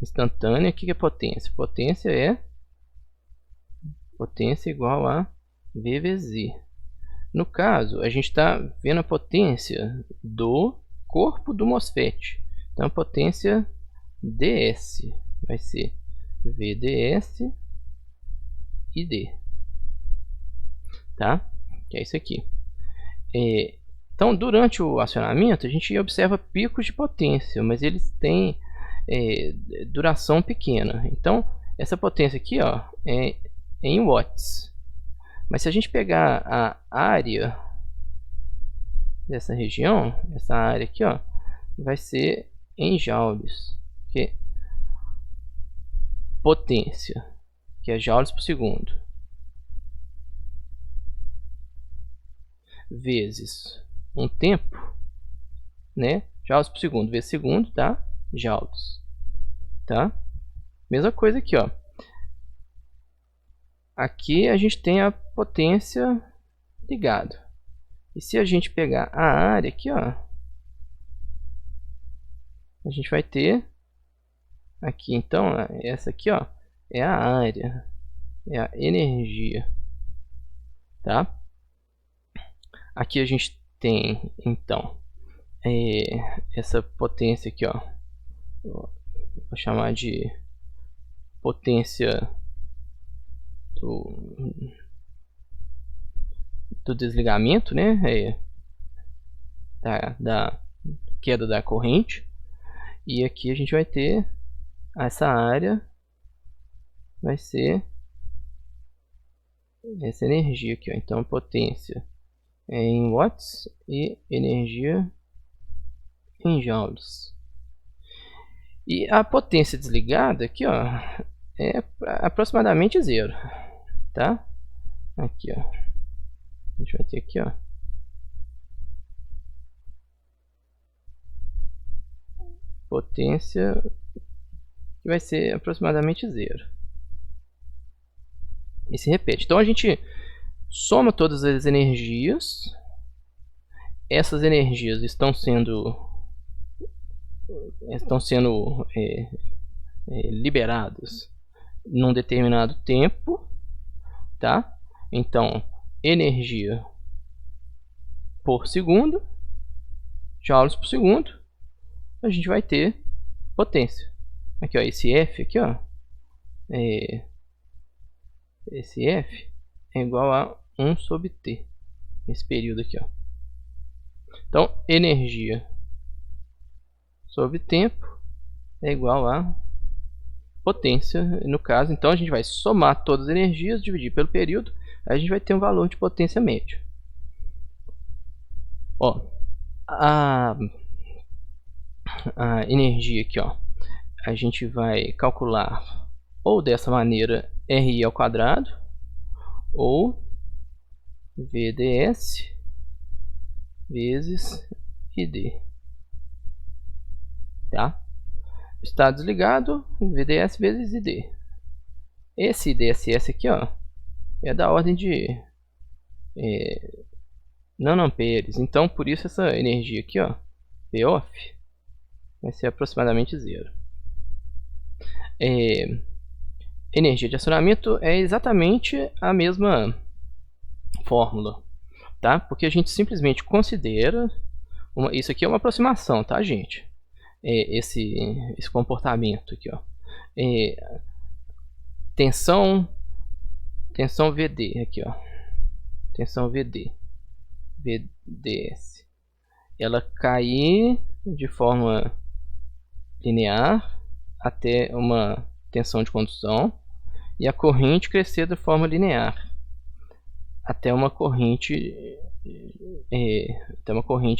instantânea. O que é potência? Potência é igual a V vezes I. No caso, a gente está vendo a potência do corpo do MOSFET. Então a potência ds vai ser VDS e D, tá? Que é isso aqui. Então, durante o acionamento, a gente observa picos de potência, mas eles têm duração pequena. Então, essa potência aqui, ó, é em watts. Mas se a gente pegar a área dessa região, essa área aqui, ó, vai ser em joules. Que potência, que é joules por segundo, vezes um tempo, né? Joules por segundo vezes segundo dá joules, tá? Mesma coisa aqui, ó. Aqui a gente tem a potência ligado. E se a gente pegar a área aqui, ó, a gente vai ter aqui, então, essa aqui, ó, é a área, é a energia, tá? Aqui a gente tem, então, essa potência aqui, ó, vou chamar de potência do desligamento, né, da queda da corrente. E aqui a gente vai ter essa área, vai ser essa energia aqui, ó. Então potência é em watts e energia em joules. E a potência desligada aqui, ó, é aproximadamente 0, tá? Aqui, ó, a gente vai ter aqui, ó, potência que vai ser aproximadamente 0. E se repete. Então a gente soma todas as energias. Essas energias estão sendo liberadas num determinado tempo, tá? Então energia por segundo, joules por segundo, a gente vai ter potência. Aqui, ó, esse F aqui, ó, esse F é igual a 1 sobre T, esse período aqui, ó. Então energia sobre tempo é igual a potência, no caso. Então a gente vai somar todas as energias, dividir pelo período, aí a gente vai ter um valor de potência média. Ó, a energia aqui, ó, a gente vai calcular ou dessa maneira, RI ao quadrado, ou VDS vezes ID, tá? Está desligado, VDS vezes ID. Esse IDSS aqui, ó, é da ordem de nanoamperes. Então, por isso essa energia aqui, ó, Poff, vai ser aproximadamente 0. Energia de acionamento é exatamente a mesma fórmula. tá? Porque a gente simplesmente considera isso aqui é uma aproximação, tá, gente? Esse comportamento aqui, ó. Tensão VD aqui, ó. Tensão VDS. Ela cair de forma linear até uma tensão de condução e a corrente crescer de forma linear até uma corrente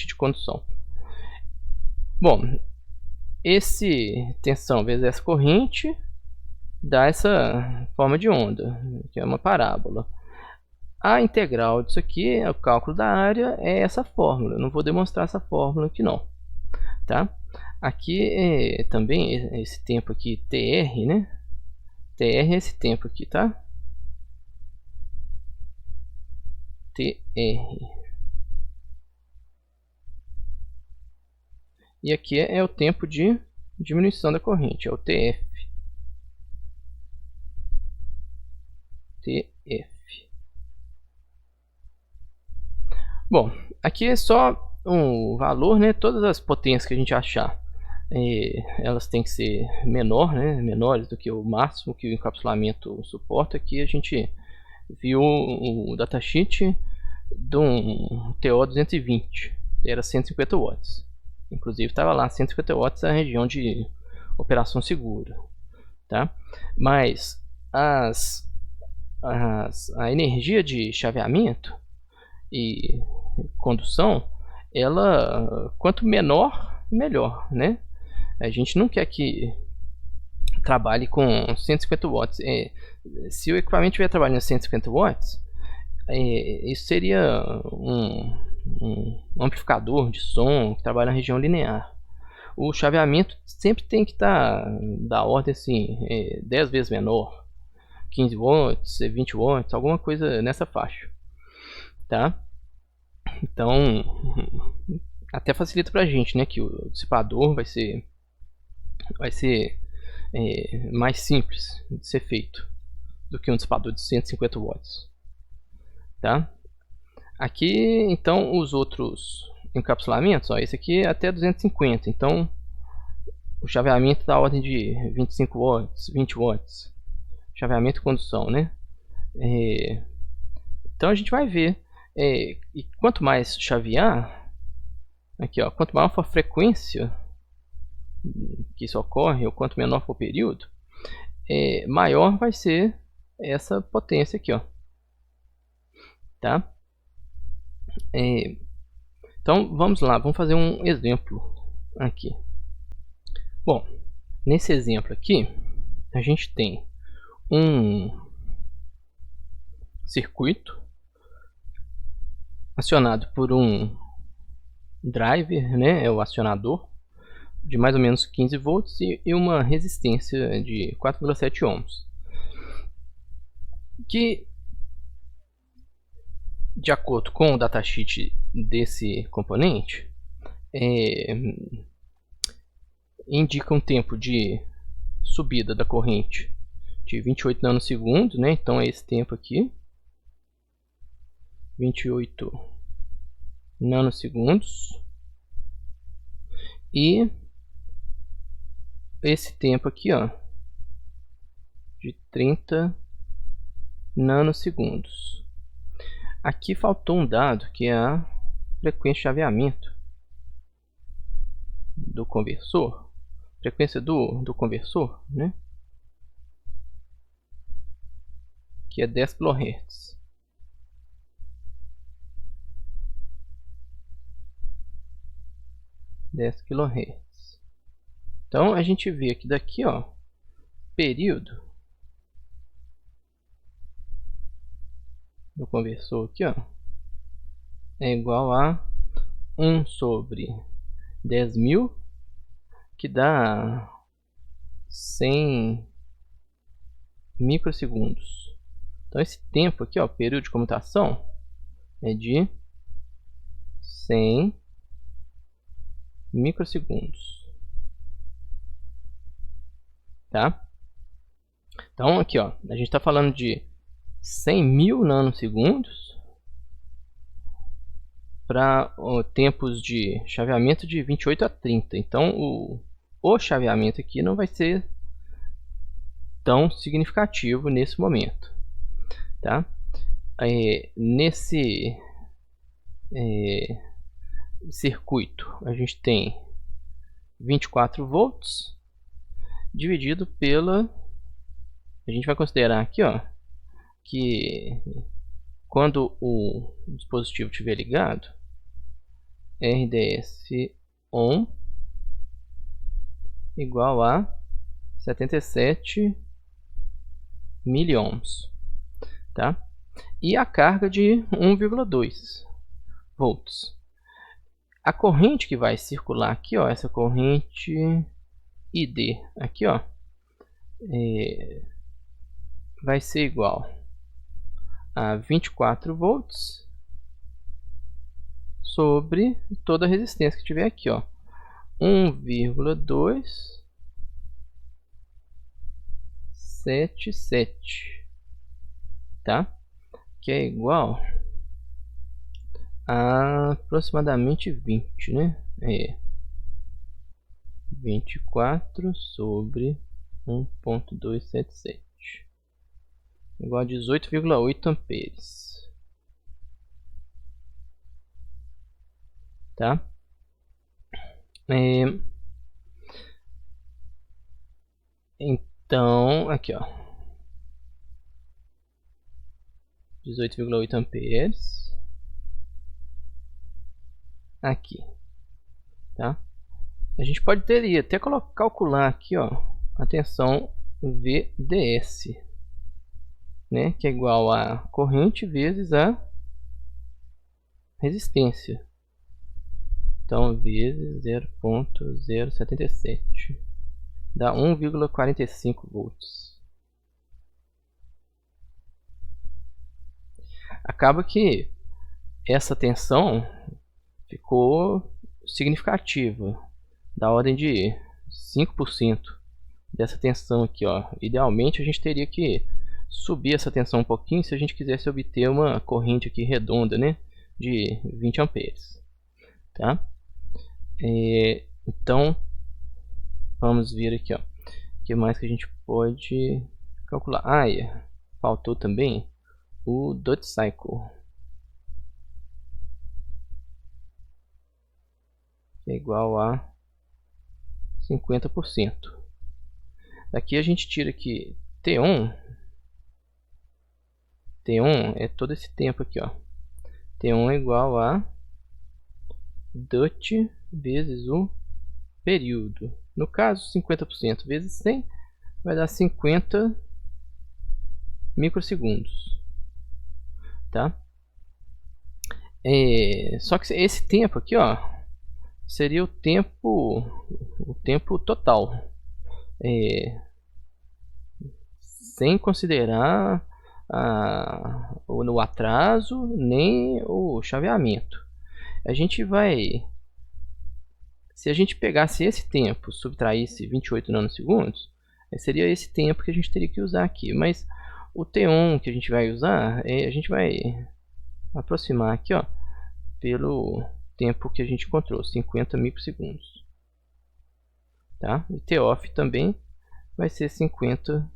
de condução. Bom, esse tensão vezes essa corrente dá essa forma de onda, que é uma parábola. A integral disso aqui, o cálculo da área, é essa fórmula. Eu não vou demonstrar essa fórmula aqui não, tá? Aqui também esse tempo aqui, TR, né? TR é esse tempo aqui, tá? TR. E aqui é o tempo de diminuição da corrente, é o TF. Bom, aqui é só um valor, né? Todas as potências que a gente achar, elas têm que ser menores do que o máximo que o encapsulamento suporta. Aqui a gente viu o datasheet de um TO220, era 150 watts. Inclusive estava lá 150 watts a região de operação segura, tá? Mas a energia de chaveamento e condução, ela quanto menor, melhor, né? A gente não quer que trabalhe com 150 watts. Se o equipamento estiver trabalhando 150 watts, isso seria um amplificador de som que trabalha na região linear. O chaveamento sempre tem que estar da ordem assim, 10 vezes menor, 15 watts, 20 watts, alguma coisa nessa faixa, tá? Então, até facilita pra gente, né, que o dissipador vai ser mais simples de ser feito do que um dissipador de 150 watts, tá? Aqui, então, os outros encapsulamentos, ó, esse aqui é até 250, então o chaveamento da ordem de 25 watts, 20 watts, chaveamento e condução, né? Então a gente vai ver, e quanto mais chavear, aqui ó, quanto maior for a frequência que isso ocorre, ou quanto menor for o período, maior vai ser essa potência aqui, ó, tá? Então vamos lá, vamos fazer um exemplo aqui. Bom, nesse exemplo aqui a gente tem um circuito acionado por um driver, né, é o acionador, de mais ou menos 15 volts e uma resistência de 4,7 ohms, que, de acordo com o datasheet desse componente, indica um tempo de subida da corrente de 28 nanosegundos, né? Então é esse tempo aqui, 28 nanosegundos, e esse tempo aqui, ó, de 30 nanosegundos. Aqui faltou um dado que é a frequência de chaveamento do conversor, frequência do conversor, né? Que é 10 kHz. Então a gente vê que daqui, ó, período do conversor aqui, ó, é igual a 1 sobre 10.000, que dá 100 microsegundos. Então esse tempo aqui, ó, período de comutação, é de 100 microsegundos, tá? Então aqui, ó, a gente está falando de 100.000 nanosegundos para tempos de chaveamento de 28 a 30. Então o chaveamento aqui não vai ser tão significativo nesse momento, tá? Nesse circuito a gente tem 24 volts dividido pela, a gente vai considerar aqui, ó, que quando o dispositivo estiver ligado, RDS on igual a 77 miliohms, tá? E a carga de 1,2 volts. A corrente que vai circular aqui, ó, essa corrente ID aqui, ó, vai ser igual a 24 volts sobre toda a resistência que tiver aqui, ó, 1,277, tá? Que é igual a aproximadamente 20, né? 24 sobre 1,277 igual a 18,8 amperes, tá? Então, aqui, ó, 18,8 amperes aqui, tá? A gente poderia até calcular aqui, ó, a tensão VDS, né, que é igual a corrente vezes a resistência. Então, vezes 0,077 dá 1,45 volts. Acaba que essa tensão ficou significativa, da ordem de 5% dessa tensão aqui, ó. Idealmente a gente teria que subir essa tensão um pouquinho se a gente quisesse obter uma corrente aqui redonda, né, de 20 amperes, tá? Então vamos ver aqui, ó, o que mais que a gente pode calcular. Faltou também o duty cycle, que é igual a 50%. Daqui a gente tira aqui T1 é todo esse tempo aqui, ó. T1 é igual a duty vezes o período. No caso, 50% vezes 100 vai dar 50 microsegundos, tá? Só que esse tempo aqui, ó, seria o tempo total, sem considerar o atraso nem o chaveamento. A gente vai, se a gente pegasse esse tempo, subtraísse 28 nanosegundos, seria esse tempo que a gente teria que usar aqui. Mas o T1 que a gente vai usar, a gente vai aproximar aqui, ó, pelo tempo que a gente encontrou, 50 microsegundos, tá? E T-off também vai ser 50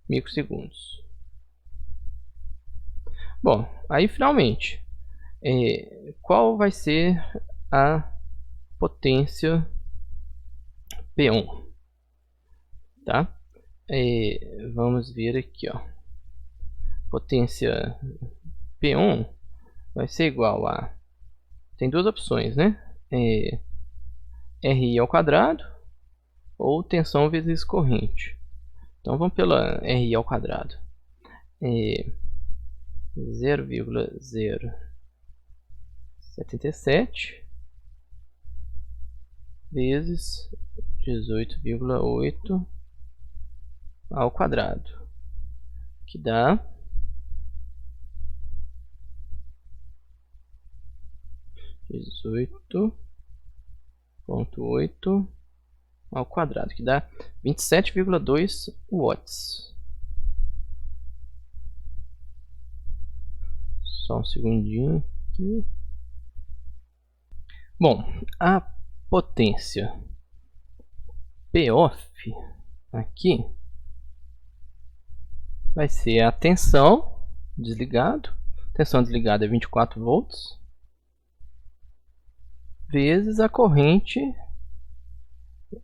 microsegundos. Bom, aí finalmente, qual vai ser a potência P1, tá? Vamos ver aqui, ó, potência P1 vai ser igual a, tem duas opções, né? RI ao quadrado ou tensão vezes corrente. Então vamos pela RI ao quadrado. 0,077 vezes 18,8 ao quadrado, que dá 18,8 ao quadrado, que dá 27,2 watts. Só um segundinho aqui. Bom, a potência Poff aqui vai ser a tensão desligado. Tensão desligada é 24 volts vezes a corrente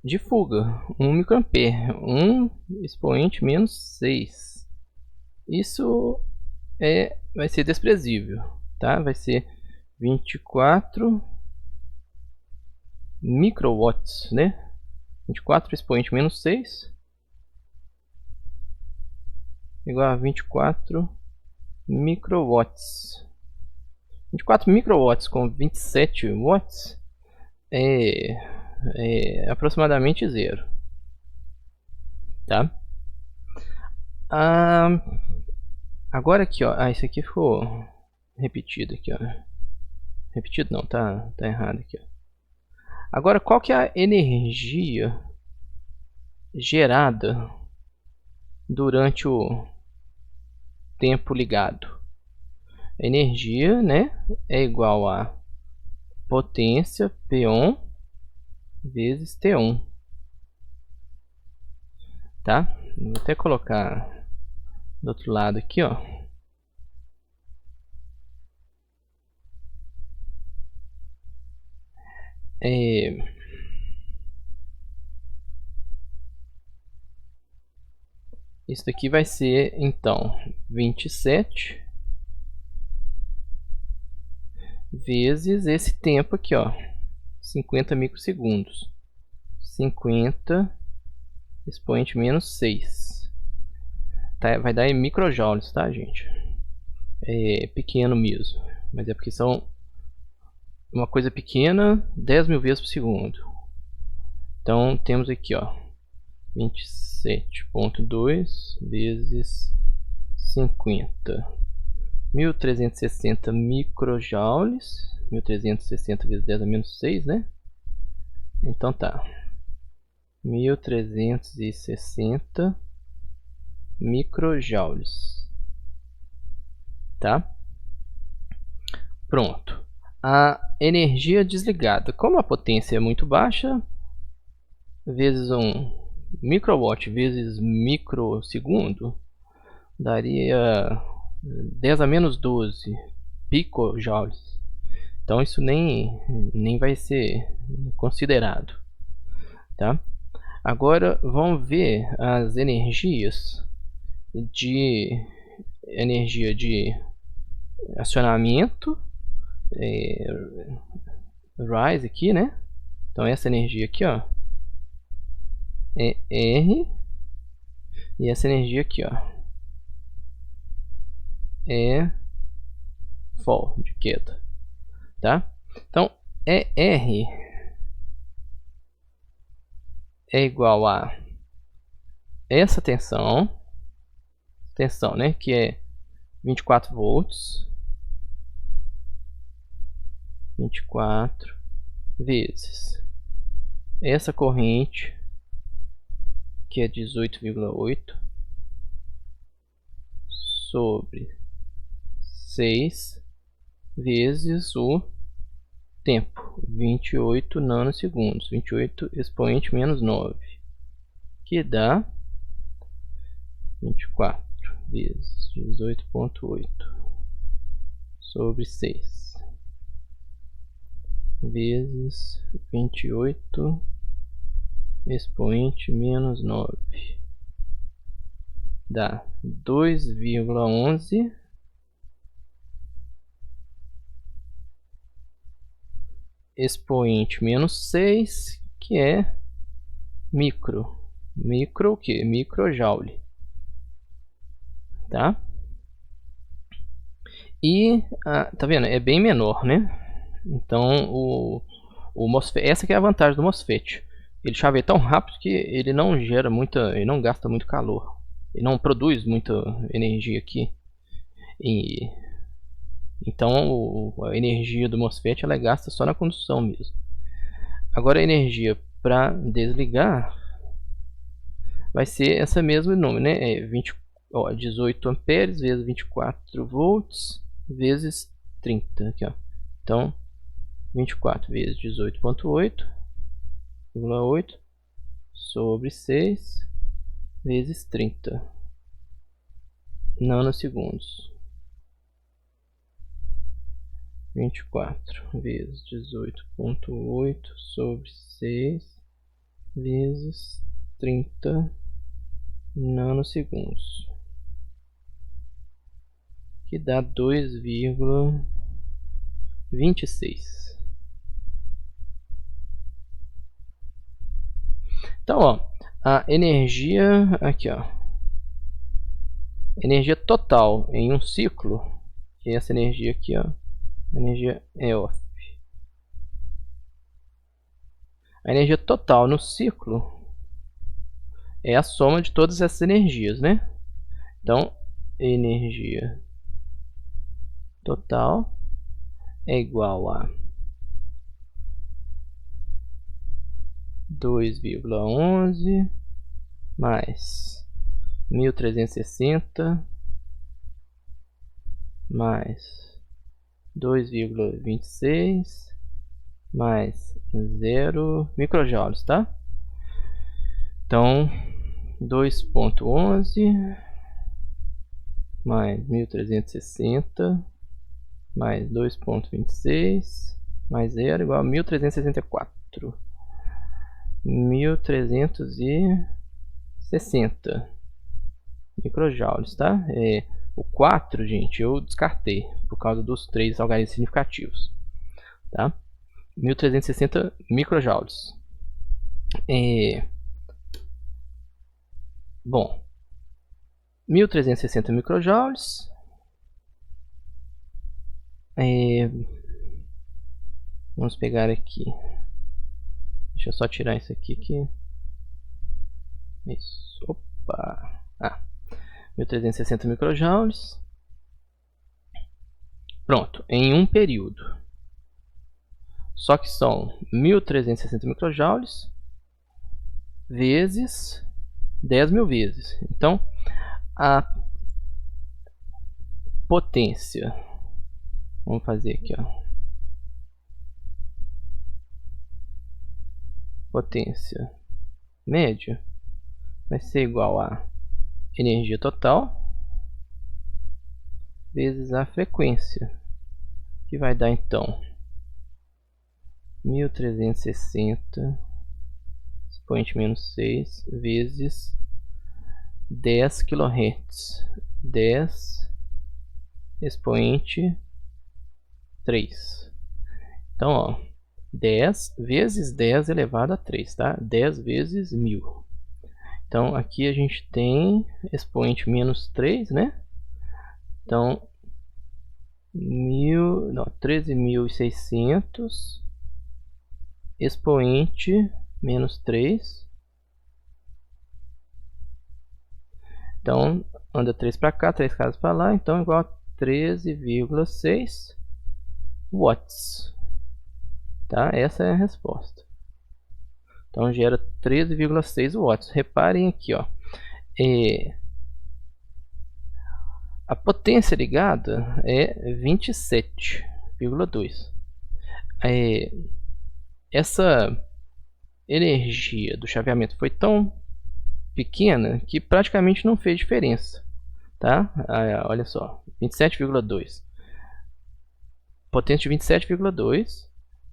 de fuga, 1 microampere, 1 expoente menos 6. Isso vai ser desprezível, tá? Vai ser 24 microwatts, né? 24 expoente menos 6 igual a 24 microwatts. 24 microwatts com 27 watts é aproximadamente zero, tá? Agora aqui, ó, isso aqui ficou repetido aqui, ó. Repetido não, tá errado aqui, ó. Agora, qual que é a energia gerada durante o tempo ligado? A energia, né, é igual a potência P1 vezes T1, tá? Vou até colocar do outro lado aqui, ó. Isso daqui vai ser, então, 27 vezes esse tempo aqui, ó, 50 microsegundos. 50 expoente menos 6. Tá, vai dar em microjoules, tá, gente? É pequeno mesmo, mas é porque são uma coisa pequena 10.000 vezes por segundo. Então temos aqui, ó, 27.2 vezes 50, 1360 microjoules. 1360 vezes 10 a menos 6, né? Então tá, 1360 microjoules, tá? Pronto. A energia desligada, como a potência é muito baixa, vezes 1 microwatt vezes microsegundo, daria 10 a menos 12 picojoules. Então isso nem vai ser considerado, tá? Agora vamos ver as energias de acionamento, rise aqui, né? Então essa energia aqui, ó, é R, e essa energia aqui, ó, é fall, de queda, tá? Então R é igual a essa tensão, né, que é 24 volts, 24 vezes essa corrente, que é 18,8, sobre 6 vezes o tempo, 28 nanosegundos, 28 expoente menos 9, que dá 24 vezes 18,8 sobre 6 vezes 28 expoente menos 9, dá 2,11 expoente menos 6, que é micro o que? Microjoule, tá? E tá vendo? É bem menor, né? Então o MOSFET, essa que é a vantagem do MOSFET. Ele chaveia tão rápido que ele não gera ele não gasta muito calor, ele não produz muita energia aqui. Então a energia do MOSFET ela gasta só na condução mesmo. Agora a energia para desligar vai ser essa mesmo número, né? 18 amperes vezes 24 volts vezes 30. Aqui, ó. Então, 24 vezes 18,8 sobre 6 vezes 30 nanosegundos. 24 vezes 18,8 sobre 6 vezes 30 nanosegundos, que dá 2,26. Então, ó, a energia aqui, ó, energia total em um ciclo, que é essa energia aqui, ó, energia EOF. A energia total no ciclo é a soma de todas essas energias, né? Então, energia total é igual a 2,11 mais 1360 mais 2,26 mais 0 microjoules, tá? Então, 2,11 mais 1360 mais 2,26 mais 0 igual a 1364. 1360 microjoules, tá? O 4, gente, eu descartei por causa dos 3 algarismos significativos, tá? 1360 microjoules. Bom, 1360 microjoules. Vamos pegar aqui. Deixa eu só tirar isso aqui que... Isso. Opa! 1360 microjoules. Pronto, em um período. Só que são 1360 microjoules vezes 10.000 vezes. Então, a potência... Vamos fazer aqui, ó. Potência média vai ser igual a energia total vezes a frequência, que vai dar então 1360 expoente menos 6 vezes 10 kHz, 10 expoente 3. Então, ó, 10 vezes 10 elevado a 3, tá? 10 vezes 1000. Então, aqui a gente tem expoente menos 3, né? Então, 13.600 expoente menos 3. Então, anda 3 para cá, 3 casas para lá, então igual a 13,6 watts. Tá? Essa é a resposta. Então gera 13,6 watts. Reparem aqui, ó. A potência ligada é 27,2. Essa energia do chaveamento foi tão pequena que praticamente não fez diferença, tá? Olha só, 27,2. Potência de 27,2,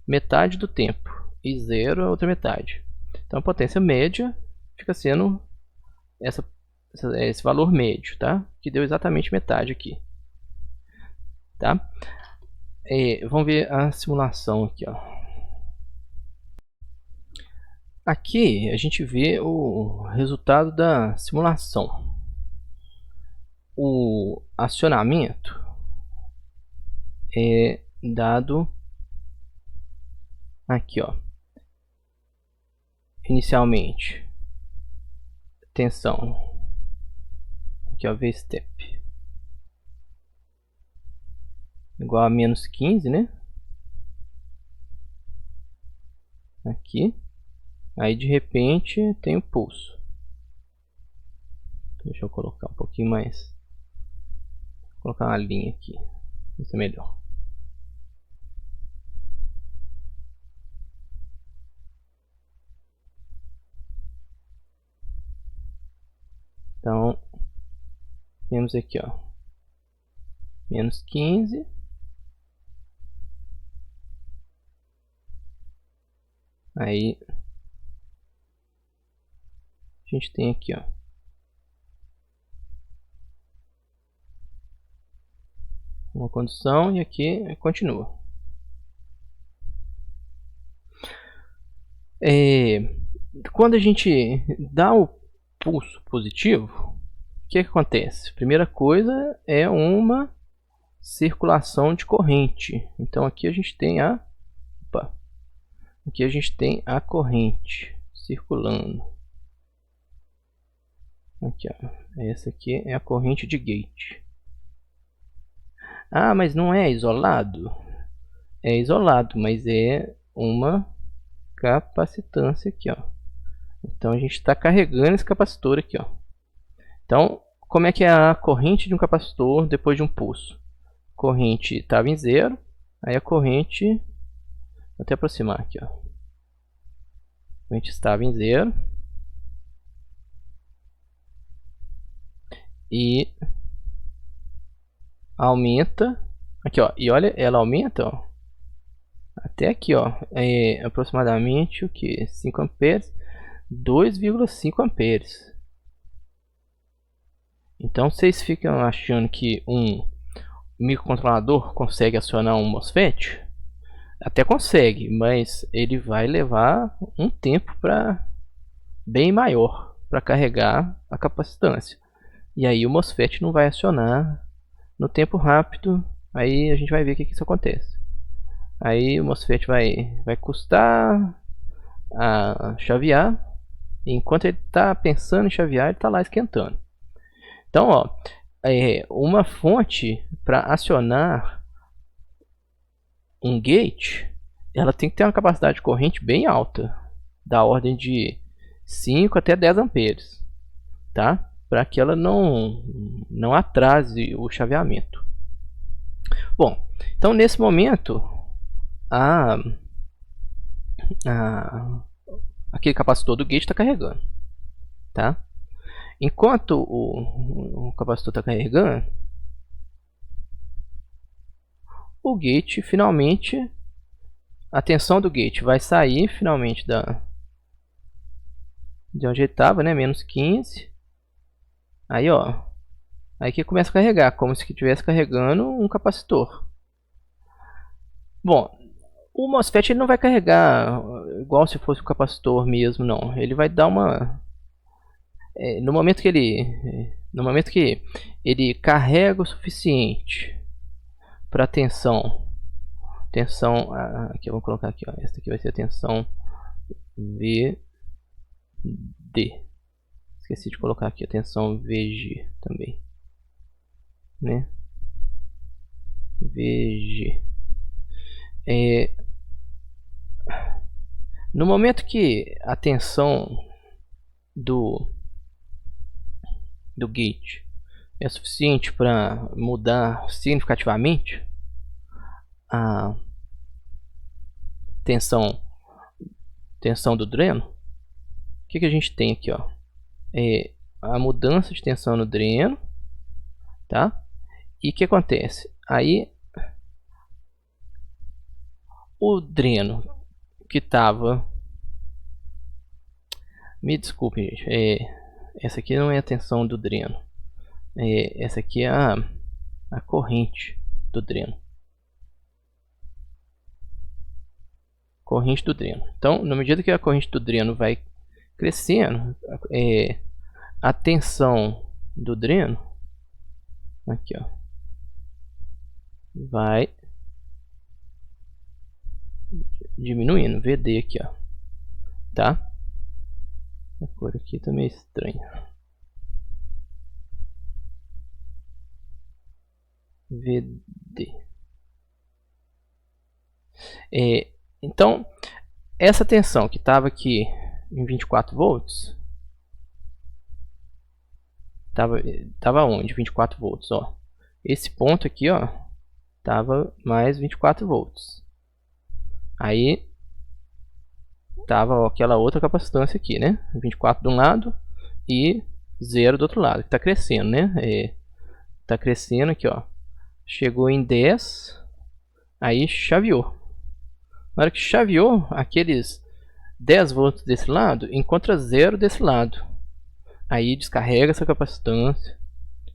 metade do tempo, e 0 a outra metade. Então a potência média fica sendo esse valor médio, tá? Que deu exatamente metade aqui, tá? Vamos ver a simulação aqui, ó. Aqui a gente vê o resultado da simulação. O acionamento é dado aqui, ó. Inicialmente, tensão aqui, ó, V-step igual a menos 15, né? Aqui. Aí de repente tem o pulso. Deixa eu colocar um pouquinho mais. Vou colocar uma linha aqui. Isso é melhor. Então, temos aqui, ó, menos 15. Aí, a gente tem aqui, ó, uma condição e aqui continua. Quando a gente dá o pulso positivo, o que acontece? Primeira coisa é uma circulação de corrente. Então aqui a gente tem aqui a gente tem a corrente circulando. Aqui, ó. Essa aqui é a corrente de gate. Ah, mas não é isolado? É isolado, mas é uma capacitância aqui, ó. Então a gente está carregando esse capacitor aqui, ó. Então, como é que é a corrente de um capacitor depois de um pulso? A corrente estava em 0, aí a corrente, vou até aproximar aqui, ó. A corrente estava em 0 e aumenta aqui, ó. E olha, ela aumenta, ó, até aqui, ó, aproximadamente o que? 5 amperes, 2,5 amperes. Então vocês ficam achando que um microcontrolador consegue acionar um MOSFET? Até consegue, mas ele vai levar um tempo bem maior para carregar a capacitância. E aí o MOSFET não vai acionar no tempo rápido. Aí a gente vai ver o que isso acontece. Aí o MOSFET vai custar a chavear. E enquanto ele está pensando em chavear, ele está lá esquentando. Então, ó, uma fonte para acionar um gate, ela tem que ter uma capacidade de corrente bem alta, da ordem de 5 até 10 amperes, tá? Para que ela não atrase o chaveamento. Bom, então nesse momento aquele capacitor do gate está carregando, tá? Enquanto o capacitor está carregando, o gate finalmente, a tensão do gate vai sair finalmente de onde ele estava, né? Menos 15. Aí, ó, aí que começa a carregar, como se estivesse carregando um capacitor. Bom, o MOSFET ele não vai carregar igual se fosse um capacitor mesmo, não. Ele vai dar uma no momento que ele carrega o suficiente para tensão, aqui eu vou colocar aqui, ó, essa aqui vai ser a tensão VD. Esqueci de colocar aqui a tensão VG também, né? VG. No momento que a tensão do gate é suficiente para mudar significativamente a tensão do dreno, o que a gente tem aqui, ó? A mudança de tensão no dreno, tá? E o que acontece? Aí o dreno que estava, me desculpe, gente, essa aqui não é a tensão do dreno, essa aqui é a corrente do dreno. Corrente do dreno. Então, na medida que a corrente do dreno vai crescendo, a tensão do dreno aqui, ó, vai diminuindo, VD aqui, ó, tá? A cor aqui tá meio estranha. VD. Então, essa tensão que estava aqui em 24 volts, tava onde? 24 volts, ó. Esse ponto aqui, ó, tava mais 24 volts. Aí tava aquela outra capacitância aqui, né? 24 de um lado e 0 do outro lado, que tá crescendo, né? Tá crescendo aqui, ó. Chegou em 10, aí chaveou. Na hora que chaveou, aqueles 10 volts desse lado encontra 0 desse lado. Aí descarrega essa capacitância.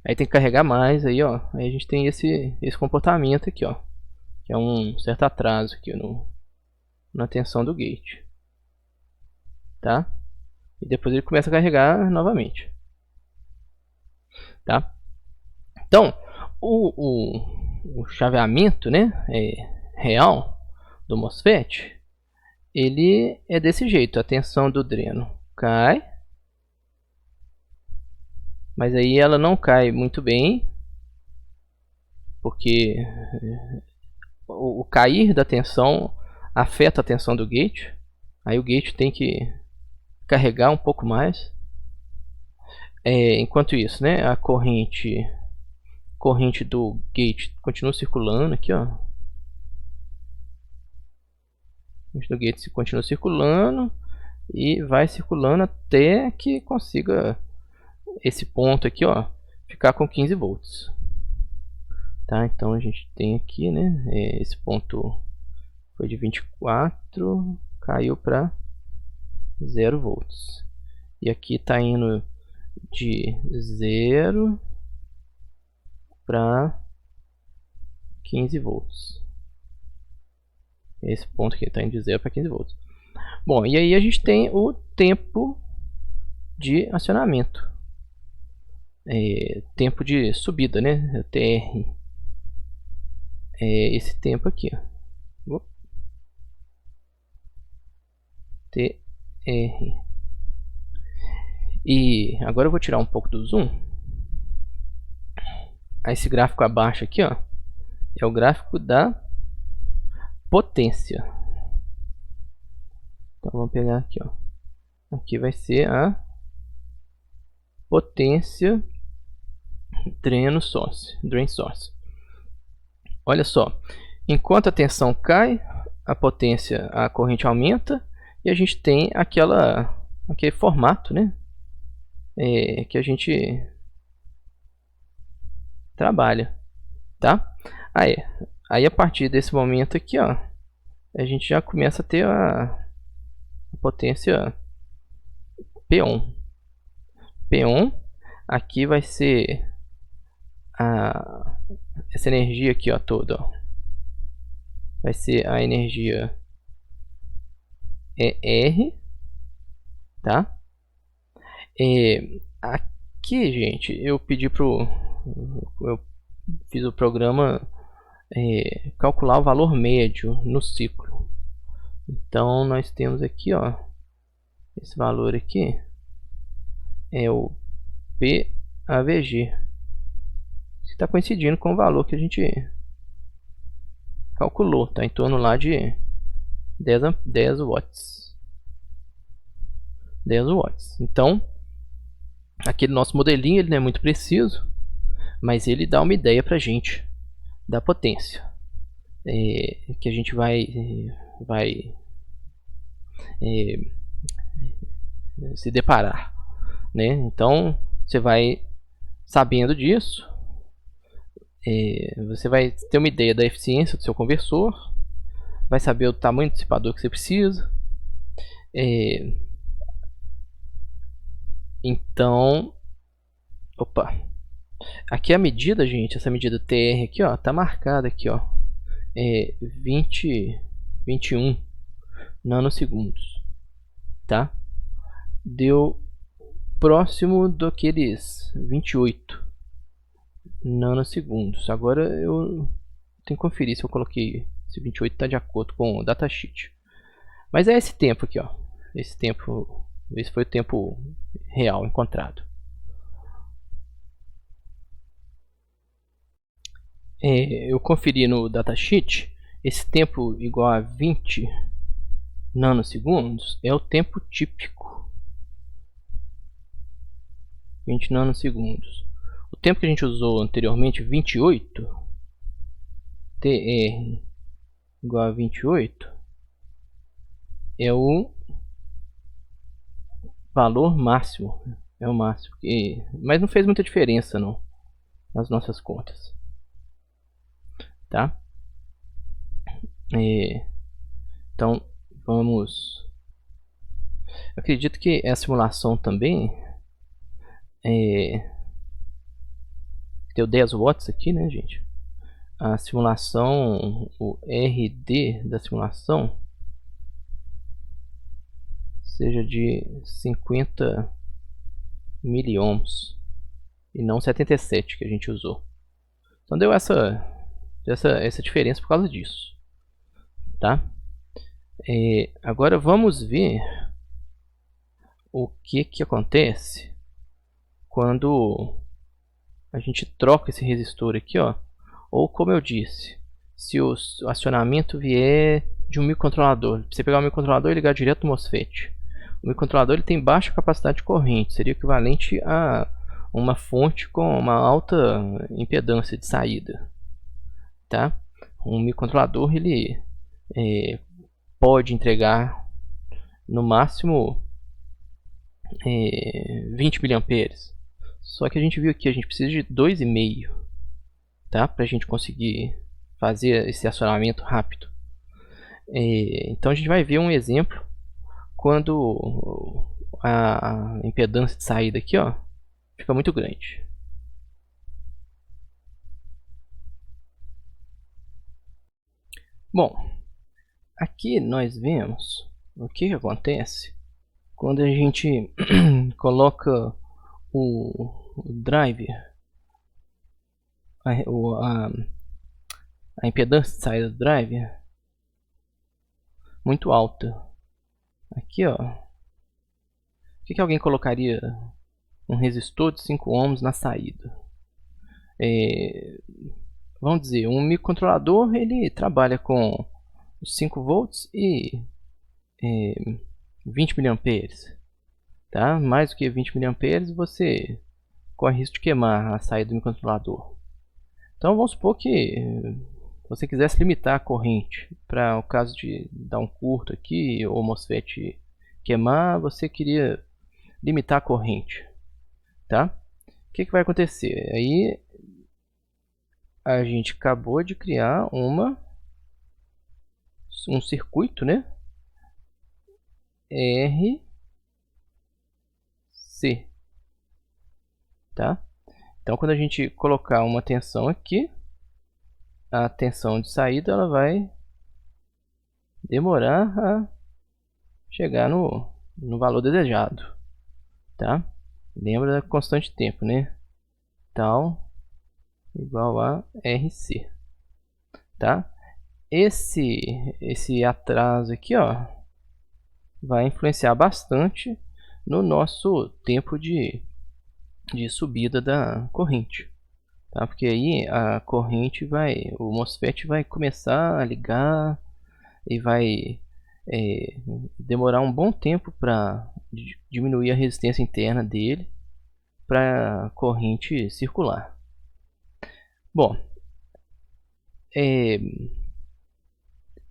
Aí tem que carregar mais, aí ó. Aí a gente tem esse comportamento aqui, ó. Que é um certo atraso aqui na tensão do gate. Tá? E depois ele começa a carregar novamente. Tá? Então, o chaveamento, né, real do MOSFET, ele é desse jeito. A tensão do dreno cai, mas aí ela não cai muito bem, porque o cair da tensão afeta a tensão do gate. Aí o gate tem que carregar um pouco mais. Enquanto isso, né, a corrente do gate continua circulando aqui, ó. A corrente do gate continua circulando e vai circulando até que consiga esse ponto aqui, ó, ficar com 15 volts. Tá? Então a gente tem aqui, né, esse ponto foi de 24, caiu para 0 volts. E aqui está indo de 0 para 15 volts. Esse ponto aqui está indo de 0 para 15 volts. Bom, e aí a gente tem o tempo de acionamento. Tempo de subida, né? TR. Esse tempo aqui, ó. TR. E agora eu vou tirar um pouco do zoom. Esse gráfico abaixo aqui, ó, é o gráfico da potência. Então vamos pegar aqui, ó. Aqui vai ser a potência drain source. Olha só, enquanto a tensão cai, a corrente aumenta e a gente tem aquele formato, né? Que a gente trabalha, tá? Aí a partir desse momento aqui, ó, a gente já começa a ter a potência P1. Aqui vai ser essa energia aqui, ó, toda, ó. Vai ser a energia ER, tá? Aqui, gente, eu fiz o programa calcular o valor médio no ciclo. Então nós temos aqui, ó, esse valor aqui é o PAVG, que está coincidindo com o valor que a gente calculou, tá em torno lá de 10 watts. 10 watts. Então, aquele nosso modelinho ele não é muito preciso, mas ele dá uma ideia para a gente da potência que a gente vai se deparar, né? Então, você vai sabendo disso, você vai ter uma ideia da eficiência do seu conversor, vai saber o tamanho do dissipador que você precisa. Então, aqui a medida, gente, essa medida TR aqui, ó, tá marcada aqui, ó, 21 nanosegundos, tá? Deu próximo daqueles 28 nanosegundos. Agora eu tenho que conferir se eu coloquei esse 28 está de acordo com o datasheet. Mas é esse tempo aqui, ó. Esse foi o tempo real encontrado. Eu conferi no datasheet, esse tempo igual a 20 nanosegundos é o tempo típico. 20 nanosegundos. O tempo que a gente usou anteriormente, 28, TR igual a 28 é o valor máximo. É o máximo. Mas não fez muita diferença não nas nossas contas. Tá? Então vamos... Eu acredito que a simulação também deu 10 watts aqui, né, gente? A simulação, o RD da simulação seja de 50 miliohms e não 77 que a gente usou. Então deu essa diferença por causa disso, tá? Agora vamos ver o que acontece quando a gente troca esse resistor aqui, ó, ou como eu disse, se o acionamento vier de um microcontrolador. Você pegar o microcontrolador e ligar direto no MOSFET. O microcontrolador ele tem baixa capacidade de corrente, seria equivalente a uma fonte com uma alta impedância de saída, tá? Um microcontrolador ele pode entregar no máximo 20 mA. Só que a gente viu aqui, a gente precisa de 2,5, tá? Para a gente conseguir fazer esse acionamento rápido. Então a gente vai ver um exemplo quando a impedância de saída aqui, ó, fica muito grande. Bom, aqui nós vemos o que acontece quando a gente coloca o driver, a impedância de saída do driver muito alta. Aqui, ó, o que alguém colocaria um resistor de 5 ohms na saída? Vamos dizer, um microcontrolador ele trabalha com 5 volts e 20 mA, tá? Mais do que 20 mA você corre risco de queimar a saída do microcontrolador. Então vamos supor que você quisesse limitar a corrente para o caso de dar um curto aqui ou o MOSFET queimar, você queria limitar a corrente, tá? O que vai acontecer? Aí a gente acabou de criar um circuito, né? RC, tá? Então quando a gente colocar uma tensão aqui, a tensão de saída ela vai demorar a chegar no valor desejado, tá? Lembra da constante de tempo, né? Tal igual a RC, tá? Esse atraso aqui, ó, vai influenciar bastante no nosso tempo de subida da corrente, tá? Porque aí a corrente o MOSFET vai começar a ligar e vai demorar um bom tempo para diminuir a resistência interna dele para a corrente circular. Bom,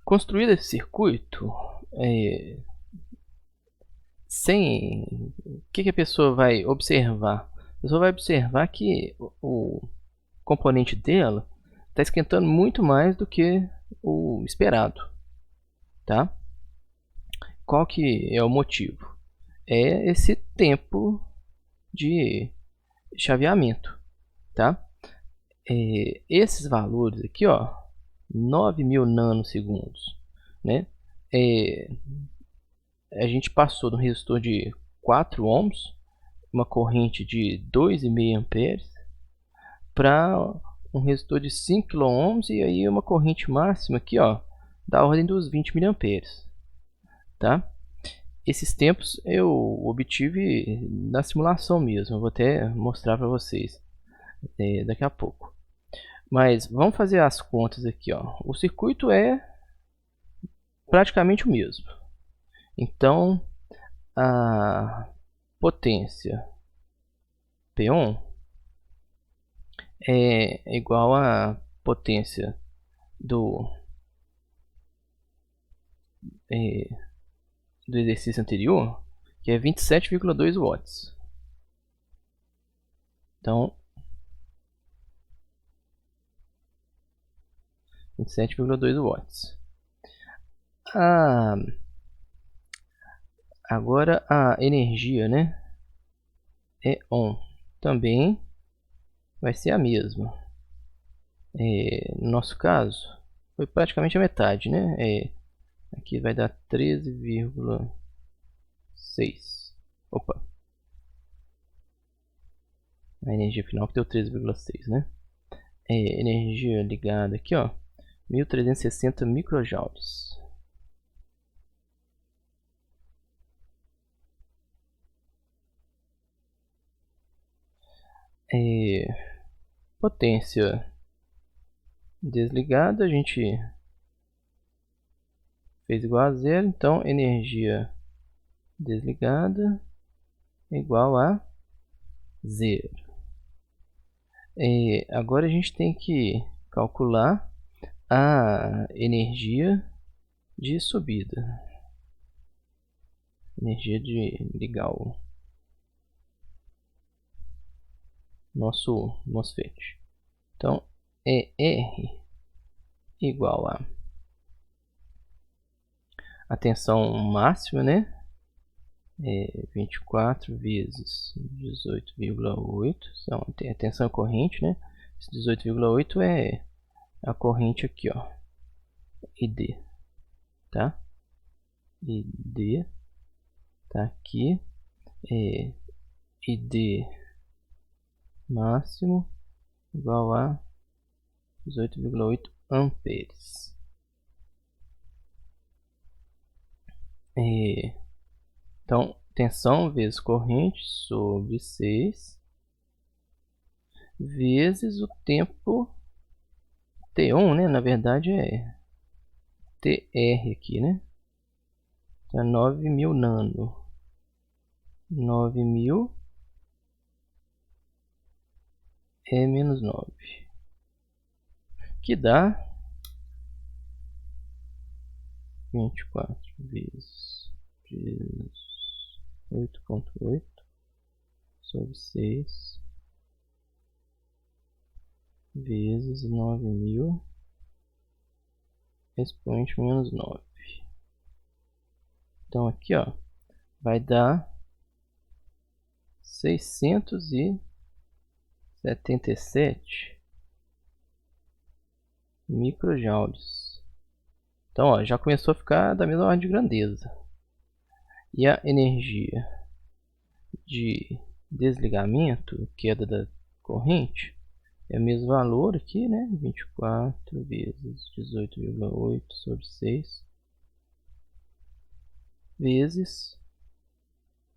construído esse circuito, o que a pessoa vai observar? A pessoa vai observar que o componente dela está esquentando muito mais do que o esperado, tá? Qual que é o motivo? É esse tempo de chaveamento, tá? Esses valores aqui, ó, 9.000 nanosegundos, né? A gente passou do resistor de 4 ohms, uma corrente de 2,5 amperes, para um resistor de 5 kΩ e aí uma corrente máxima aqui, ó, da ordem dos 20 mA, tá? Esses tempos eu obtive na simulação mesmo, eu vou até mostrar para vocês daqui a pouco. Mas vamos fazer as contas aqui, ó. O circuito é praticamente o mesmo. Então a potência P1 é igual a potência do exercício anterior, que é 27,2 watts. Então, 27,2 watts. Agora a energia, né, é on. Também vai ser a mesma. No nosso caso, foi praticamente a metade, né? Aqui vai dar 13,6. Opa! A energia final que deu 13,6, né? Energia ligada aqui, ó, 1360 microjoules. Potência desligada, a gente fez igual a zero, então energia desligada é igual a zero. Agora a gente tem que calcular a energia de subida, energia de ligar o nosso MOSFET. Então é R igual a tensão máxima, né? 24 vezes 18,8, tem a tensão corrente, né? 18,8 é a corrente aqui, ó, ID, tá? ID tá aqui, ID máximo igual a 18,8 amperes. Então, tensão vezes corrente sobre 6 vezes o tempo T1, né? Na verdade é TR aqui, né? Então, 9.000 nano. 9.000 é menos 9. Que dá 24 vezes 8,8 sobre 6 vezes 9.000 expoente menos 9. Então aqui, ó, vai dar 677 microjoules. Então, ó, já começou a ficar da mesma ordem de grandeza. E a energia de desligamento, queda da corrente, é o mesmo valor aqui, né? 24 vezes 18,8 sobre 6 vezes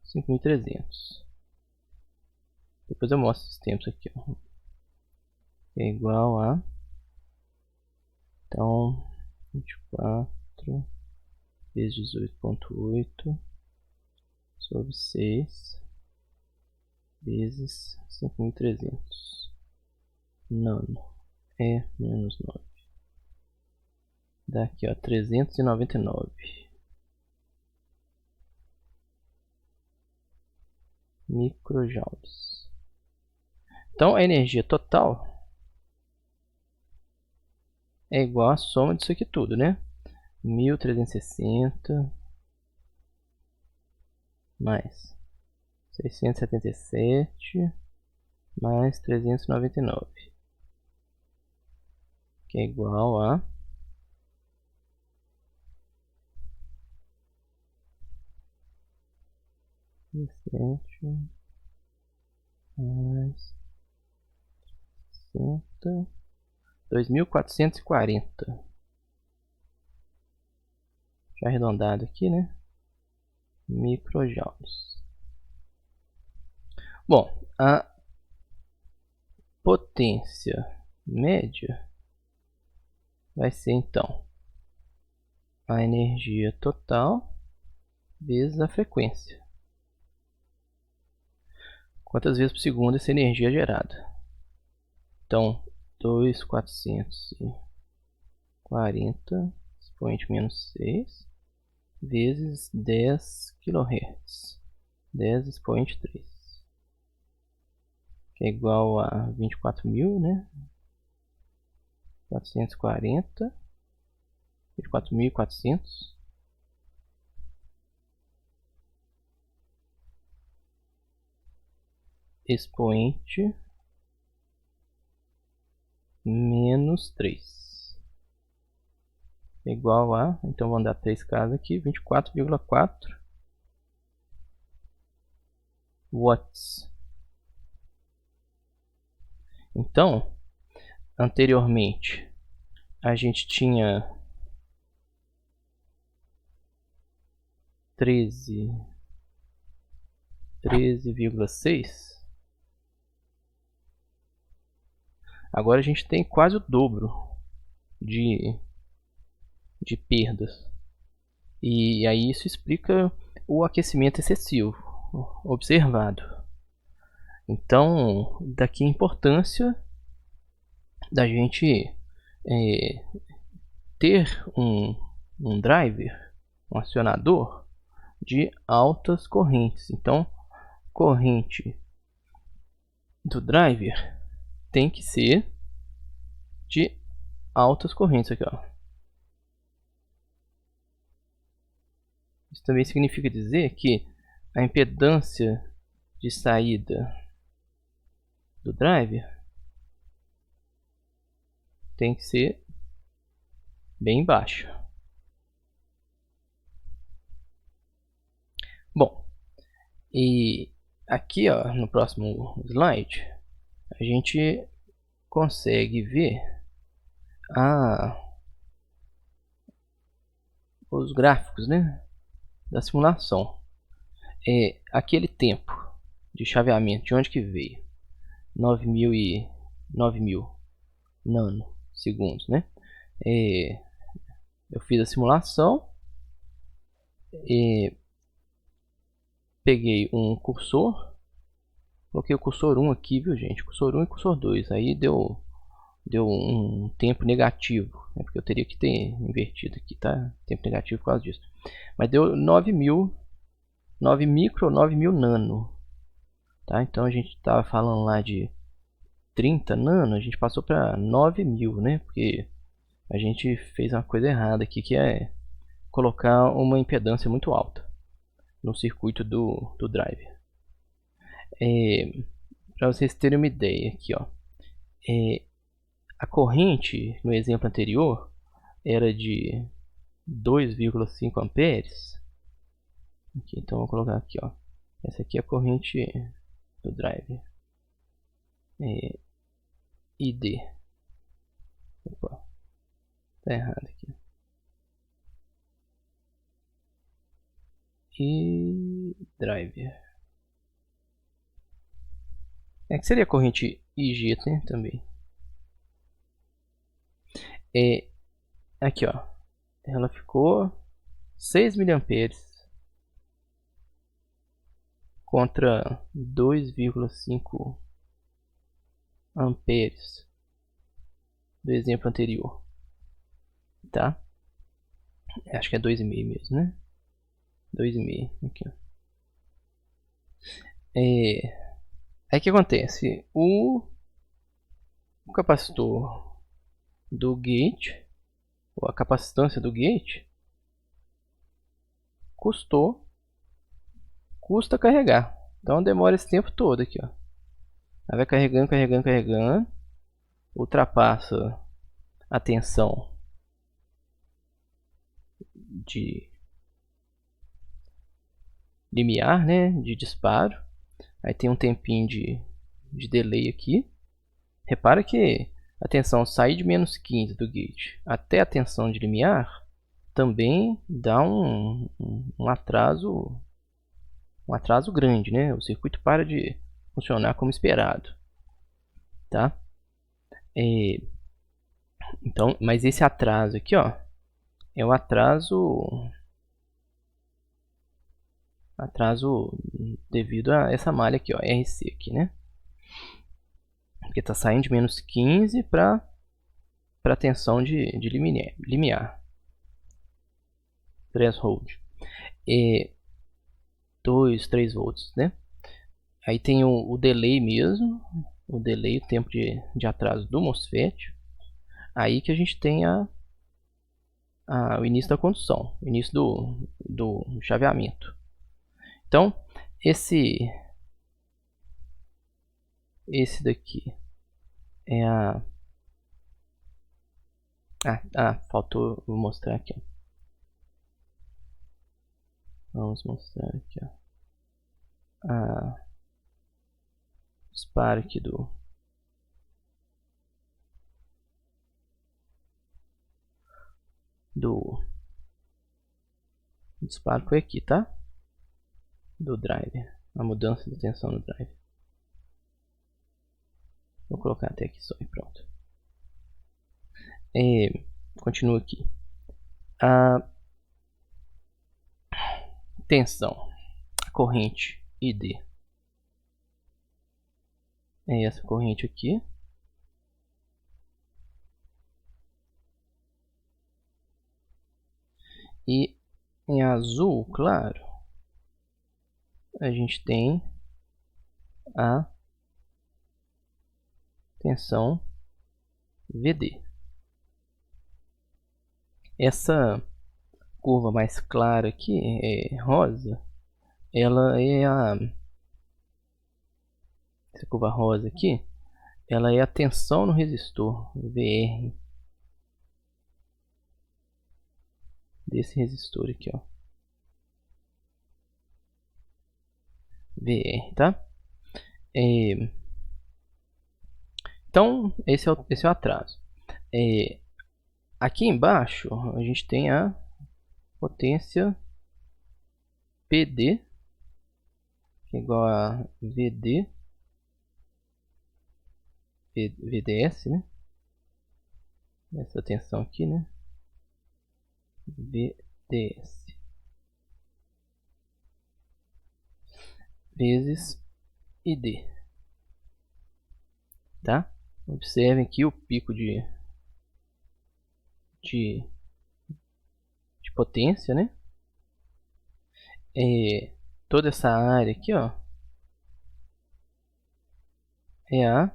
5.300. Depois eu mostro esses tempos aqui, ó. É igual a, então, 24 vezes 18,8 sobre 6 vezes 5.300 nano é menos 9. Dá aqui, ó, 399 microjoules. Então a energia total é igual à soma disso aqui tudo, né? 1360 mais 677 mais 399, que é igual a 17 mais 60, 2.440. Já arredondado aqui, né? Microjoules. Bom, a potência média vai ser então a energia total vezes a frequência. Quantas vezes por segundo essa energia é gerada? Então, 2.440 40 expoente menos 6 vezes 10 kHz. 10 expoente 3. Que é igual a 24.000, né? 440. 24.400. Expoente menos 3. É igual a, então vamos dar 3 casas aqui, 24,4 watts. Então, anteriormente, a gente tinha 13,6. Agora a gente tem quase o dobro de perdas. E aí isso explica o aquecimento excessivo observado. Então, daqui a importância da gente ter um driver, um acionador de altas correntes. Então, corrente do driver tem que ser de altas correntes aqui, ó. Isso também significa dizer que a impedância de saída do driver tem que ser bem baixa. Bom, e aqui, ó, no próximo slide, a gente consegue ver os gráficos, né, da simulação. Aquele tempo de chaveamento, de onde que veio? 9.000 nanosegundos, né? Eu fiz a simulação, peguei um cursor, coloquei o cursor 1 aqui, viu, gente? Cursor 1 e cursor 2, aí deu um tempo negativo, né? Porque eu teria que ter invertido aqui, tá? Tempo negativo por causa disso. Mas deu 9.000 nano, tá? Então a gente estava falando lá de 30 nano, a gente passou para 9.000, né? Porque a gente fez uma coisa errada aqui, que é colocar uma impedância muito alta no circuito do driver. Para vocês terem uma ideia aqui, ó, a corrente no exemplo anterior era de 2,5 amperes. Aqui, então vou colocar aqui, ó, essa aqui é a corrente do driver, ID. Opa, tá errado aqui. E driver. Que seria a corrente IG, né, também. Aqui, ó, ela ficou 6 mA contra 2,5 amperes do exemplo anterior, tá? Acho que é 2,5 mesmo, né? 2,5 aqui, ó. Aí o que acontece? O capacitor do gate, ou a capacitância do gate, custa carregar. Então demora esse tempo todo aqui, ó. Aí vai carregando, carregando, carregando. Ultrapassa a tensão de limiar, né, de disparo. Aí tem um tempinho de delay aqui. Repara que a tensão sai de menos 15 do gate até a tensão de limiar também dá um atraso grande, né? O circuito para de funcionar como esperado, tá? Então, mas esse atraso aqui, ó, é o atraso devido a essa malha aqui, ó, RC aqui, né? Porque tá saindo de menos 15 para para tensão de limiar. Threshold. 2, 3 volts, né? Aí tem o delay mesmo, o delay, o tempo de atraso do MOSFET. Aí que a gente tem o início da condução, o início do chaveamento. Então, esse daqui é faltou, vou mostrar aqui. Vamos mostrar aqui, disparo aqui disparo foi aqui, tá? Do driver, a mudança de tensão no driver. Vou colocar até aqui só e pronto. Continua aqui. A tensão, a corrente ID. É essa corrente aqui. E em azul claro, a gente tem a tensão VD. Essa curva mais clara aqui, rosa, ela é essa curva rosa aqui, ela é a tensão no resistor VR desse resistor aqui, ó, VR, tá? Então esse é o atraso. Aqui embaixo a gente tem a potência PD, que é igual a VDS, né? Essa tensão aqui, né? VDS vezes ID, tá? Observem aqui o pico de potência, né? Toda essa área aqui, ó, é a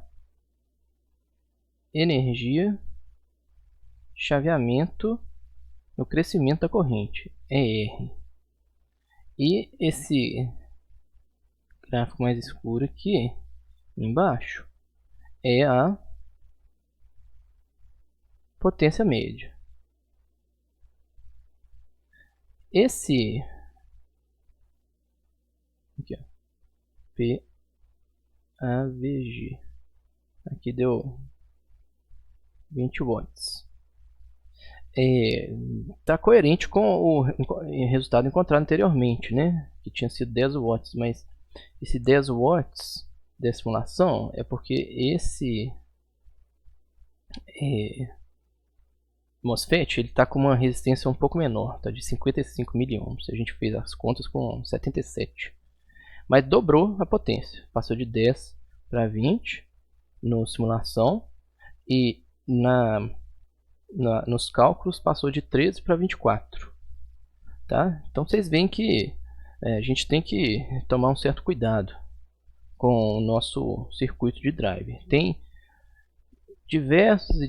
energia de chaveamento no crescimento da corrente, é R. E esse gráfico mais escuro aqui embaixo é a potência média. Esse aqui, ó, PAVG, aqui deu 20 watts. Tá coerente com o resultado encontrado anteriormente, né? Que tinha sido 10 watts, mas esse 10 watts da simulação é porque esse MOSFET ele tá com uma resistência um pouco menor, tá de 55 miliohms. A gente fez as contas com 77, mas dobrou a potência, passou de 10 para 20 na simulação e nos cálculos passou de 13 para 24, tá? Então vocês veem que a gente tem que tomar um certo cuidado com o nosso circuito de drive. Tem diversos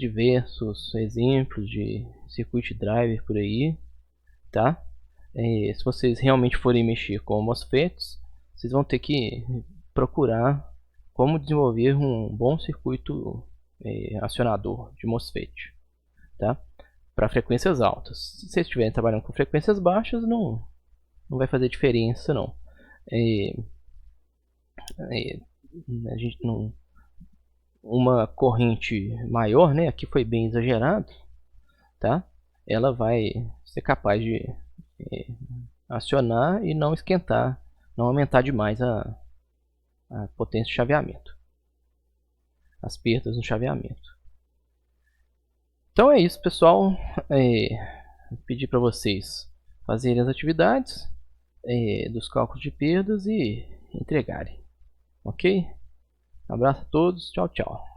exemplos de circuito de driver por aí, tá? Se vocês realmente forem mexer com MOSFETs, vocês vão ter que procurar como desenvolver um bom circuito acionador de MOSFET, tá? Para frequências altas. Se vocês estiverem trabalhando com frequências baixas, não vai fazer diferença, não. A gente não, uma corrente maior, né? Aqui foi bem exagerado, tá? Ela vai ser capaz de acionar e não esquentar, não aumentar demais a potência de chaveamento, as perdas no chaveamento. Então é isso, pessoal. Pedir para vocês fazerem as atividades dos cálculos de perdas e entregarem. Ok? Abraço a todos. Tchau, tchau.